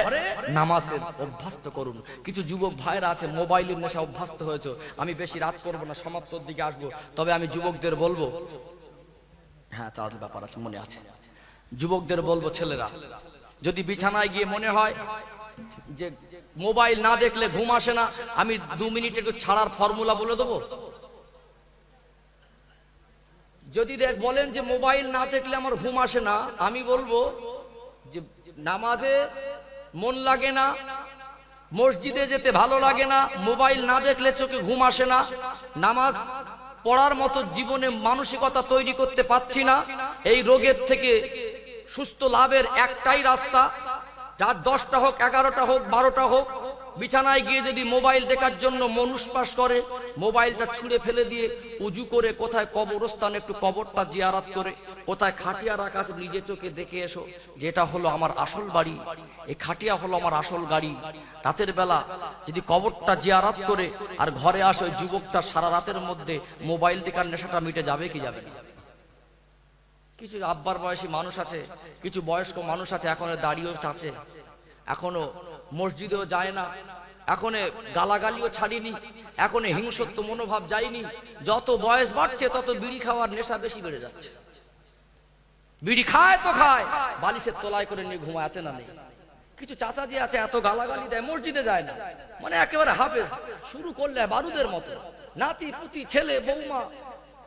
নামাজের অভ্যস্ত করুন। কিছু যুবক ভাইরা আছে মোবাইলের নেশা অভ্যস্ত হয়েছে। আমি বেশি রাত করবো না, সমাপ্তর দিকে আসবো। তবে আমি যুবকদের বলবো, হ্যাঁ চাঁদ ব্যাপার আছে মনে আছে, যুবকদের বলবো, ছেলেরা যদি বিছানায় গিয়ে মনে হয় যে মোবাইল না দেখলে ঘুম আসে না, আমি 2 মিনিট একটু ছাড়ার ফর্মুলা বলে দেবো। যদি বলেন যে মোবাইল না দেখলে আমার ঘুম আসে না, আমি বলবো যে নামাজে মন লাগে না, মসজিদে যেতে ভালো লাগে না, মোবাইল না দেখলে চোখে ঘুম আসে না, নামাজ পড়ার মতো জীবনে মানসিকতা তৈরি করতে পারছি না, এই রোগের থেকে সুস্থ লাভের একটাই রাস্তা, রাত 10টা হোক, 11টা হোক, 12টা হোক, বিছানায় গিয়ে যদি মোবাইল দেখার জন্য মন উসপাস করে, মোবাইলটা ছুঁড়ে ফেলে দিয়ে উজু করে কোথায় কবরস্থানে একটু কবরটা জিয়ারত করে, কোথায় খাটিয়া রাখা আছে নিজে চোখে দেখে এসো, যেটা হলো আমার আসল বাড়ি, এই খাটিয়া হলো আমার আসল গাড়ি। রাতের বেলা যদি কবরটা জিয়ারত করে আর ঘরে আসে, ওই যুবকটা সারা রাতের মধ্যে মোবাইল দেখার নেশাটা মিটে যাবে কি যাবে না? কিছু আব্বার বয়সী মানুষ আছে, কিছু বয়স্ক মানুষ আছে, এখনো দাড়িও চাচে, এখনো মসজিদেও যায় না, এখন গালাগালিও ছাড়িনি, এখন হিংসত্ব মনোভাব যায়নি। যত বয়স বাড়ছে তত বিড়ি খাওয়ার নেশা বেশি বেড়ে যাচ্ছে। বিড়ি খায় তো খায়, বালিশের তলায় করে নিয়ে ঘুমায়, আছে না নেই? কিছু চাচাজি আছে এত গালাগালি দেয়, মসজিদে যায় না, মানে একেবারে হাফেজ, শুরু করলে বারুদের মতো, নাতি পুতি ছেলে বৌমা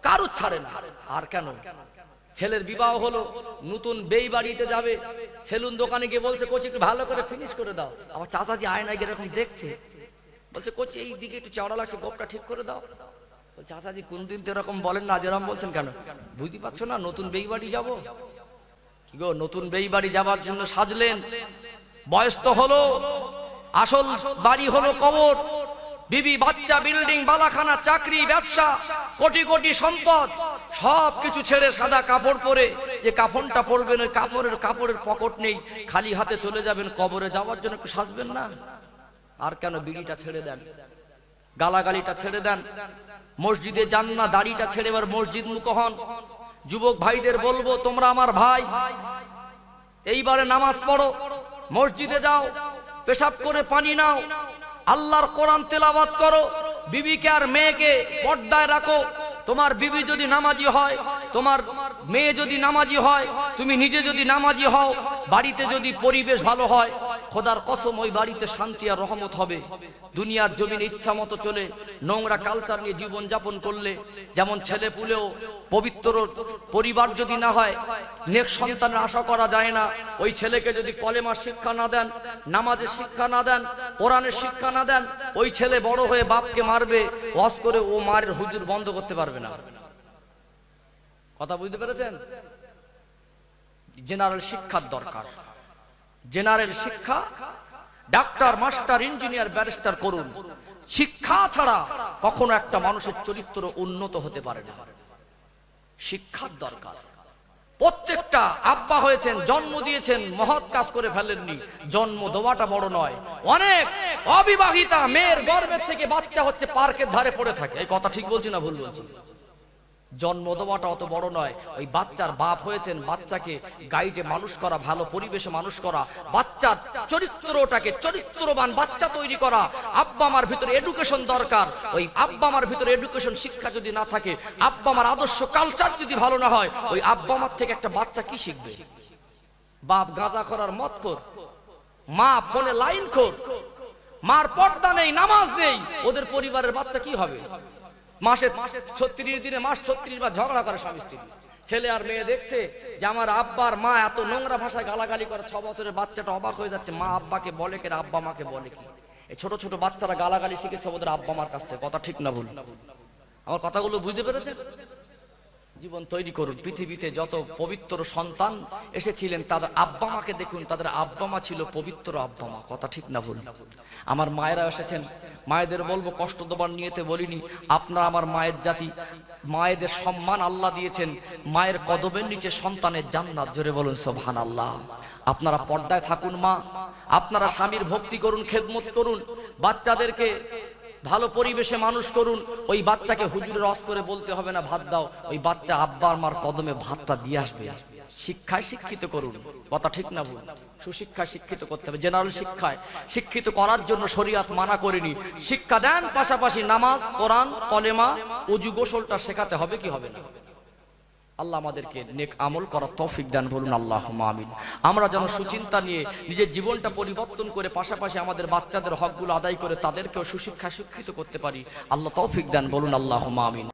কারুর ছাড়ে না। আর কেন? ছেলের বিবাহ হলো, নতুন বেই বাড়িতে যাবে, সেলুন দোকানে গিয়ে বলছে কোচি একটু ভালো করে ফিনিশ করে দাও। আবার চাচাজি আয়নায় গিয়ে এরকম দেখছে, বলছে কোচি এই দিকে একটু চওড়া লাগছে, গোপটা ঠিক করে দাও। চাচাজি কোনদিন তো এরকম বলেন না, যেরকম বলছেন কেন? বুঝতে পারছো না নতুন বেই বাড়ি যাবো? কি গো, নতুন বেই বাড়ি যাবার জন্য সাজলেন, বয়স তো হলো, আসল বাড়ি হলো কবর। বিবি, বাচ্চা, বিল্ডিং, বালাখানা, চাকরি, ব্যবসা, কোটি কোটি সম্পদ সব কিছু ছেড়ে সাদা কাপড় পরে যে কাফনটা পরবেন, ওই কাপড়ের পকেট নেই, খালি হাতে চলে যাবেন কবরে যাওয়ার জন্য, একটু সাজবেন না? আর কেন বিড়িটা ছেড়ে দেন, গালাগালিটা ছেড়ে দেন, মসজিদে যান না, দাড়িটা ছেড়ে এবার মসজিদ মুখ হন। যুবক ভাইদের বলবো, তোমরা আমার ভাই, এইবারে নামাজ পড়ো, মসজিদে যাও, পেশাব করে পানি নাও, আল্লাহর কোরআন তেলাওয়াত করো, বিবিকে আর মেয়েকে পর্দায় রাখো। তোমার বিবি যদি নামাজি হয়, তোমার মেয়ে যদি নামাজি হয়, তুমি নিজে যদি নামাজি হও, বাড়িতে যদি পরিবেশ ভালো হয়, খোদার কসম ওই বাড়িতে শান্তি আর রহমত হবে। দুনিয়ার জমিনে ইচ্ছা মতো চলে নোংরা কালচার নিয়ে জীবন যাপন করলে যেমন ছেলে পুলেও পবিত্র পরিবার যদি না হয়, নেক সন্তানের আশা করা যায় না। ওই ছেলেকে যদি কলেমার শিক্ষা না দেন, নামাজের শিক্ষা না দেন, কোরআনের শিক্ষা না দেন, ওই ছেলে বড় হয়ে বাপকে মারবে, ওয়াজ করে ও মায়ের হুজুর বন্ধ করতে পারবে না। কথা বুঝতে পেরেছেন? জেনারেল শিক্ষার দরকার। জেনারেল শিক্ষা, ডাক্তার, মাস্টার, ইঞ্জিনিয়ার, ব্যারিস্টার করুন। শিক্ষা ছাড়া কখনো একটা মানুষের চরিত্র উন্নত হতে পারে না। শিক্ষার দরকার। প্রত্যেকটা আব্বা হয়েছেন, জন্ম দিয়েছেন, মহৎ কাজ করে ফেলেননি। জন্ম দেওয়াটা বড় নয়। অনেক অবিবাহিতা মেয়ের গর্ভের থেকে বাচ্চা হচ্ছে পার্কের ধারে পড়ে থাকে। এই কথা ঠিক বলছি না ভুল বলছি? জন্ম দেওয়াটা অত বড় নয়। ওই বাচ্চার বাপ হয়েছেন, বাচ্চাকে গাইডে মানুষ করা, ভালো পরিবেশে মানুষ করা, বাচ্চার চরিত্রটাকে চরিত্রবান বাচ্চা তৈরি করা। আব্বা মার ভিতরে এডুকেশন দরকার। ওই আব্বা মার ভিতরে এডুকেশন শিক্ষা যদি না থাকে, আব্বা মার আদর্শ কালচার যদি ভালো না হয়, ওই আব্বা মার থেকে একটা বাচ্চা কি শিখবে? বাপ গাঁজা করার মত কর, মা ফোনে লাইন কর, মার পর্দা নেই, নামাজ নেই, ওদের পরিবারের বাচ্চা কি হবে? মাসে 36 দিনে মাস 36 বার ঝগড়া করে স্বামী স্ত্রী। ছেলে আর মেয়ে দেখছে যে আমার আব্বার মা এত নোংরা ভাষায় গালাগালি করে। 6 বছরের বাচ্চাটা অবাক হয়ে যাচ্ছে, মা আব্বাকে বলে কে, আব্বা মাকে বলে কি? এই ছোট ছোট বাচ্চারা গালাগালি শিখেছে ওদের আব্বা মার কাছ থেকে। কথা ঠিক না ভুল? আমার কথাগুলো বুঝতে পেরেছেন? জীবন তৈরি করুন। পৃথিবীতে যত পবিত্র সন্তান এসেছিলেন তাদের আব্বা মাকে দেখুন, তাদের আব্বা মা ছিল পবিত্র আব্বা মা। কথা ঠিক না ভুল? আমার মায়েরা এসেছেন, মায়েদের বলবো, কষ্ট দেবার নিয়েতে বলিনি, আপনারা আমার মায়ের জাতি, মায়েদের সম্মান আল্লাহ দিয়েছেন। মায়ের কদমের নিচে সন্তানের জান্নাত। জোরে বলুন সুবহানাল্লাহ। আপনারা পর্দায় থাকুন মা, আপনারা স্বামীর ভক্তি করুন, খেদমত করুন, বাচ্চাদেরকে ভালো পরিবেশে মানুষ করুন। ওই বাচ্চাকে হুজুরের রস করে বলতে হবে না ভাত দাও, ওই বাচ্চা আব্বা মার কদমে ভাতটা দিয়ে আসবে। শিক্ষায় শিক্ষিত করুন। কথা ঠিক না ভুল? সুশিক্ষায় শিক্ষিত করতে হবে। জেনারেল শিক্ষায় শিক্ষিত করার জন্য শরীয়ত মানা করেনি। শিক্ষা দেন, পাশাপাশি নামাজ, কোরআন, কলেমা, ওযু, গোসলটা শেখাতে হবে কি হবে না? আল্লাহ আমাদেরকে নেক আমল করার তৌফিক দান, বলুন আল্লাহুম্মা আমিন। আমরা যেন সুচিন্তা নিয়ে নিজের জীবনটা পরিবর্তন করে পাশাপাশি আমাদের বাচ্চাদের হকগুলো আদায় করে তাদেরকেও সুশিক্ষা শিক্ষিত করতে পারি। আল্লাহ তৌফিক দান, বলুন আল্লাহুম্মা আমিন।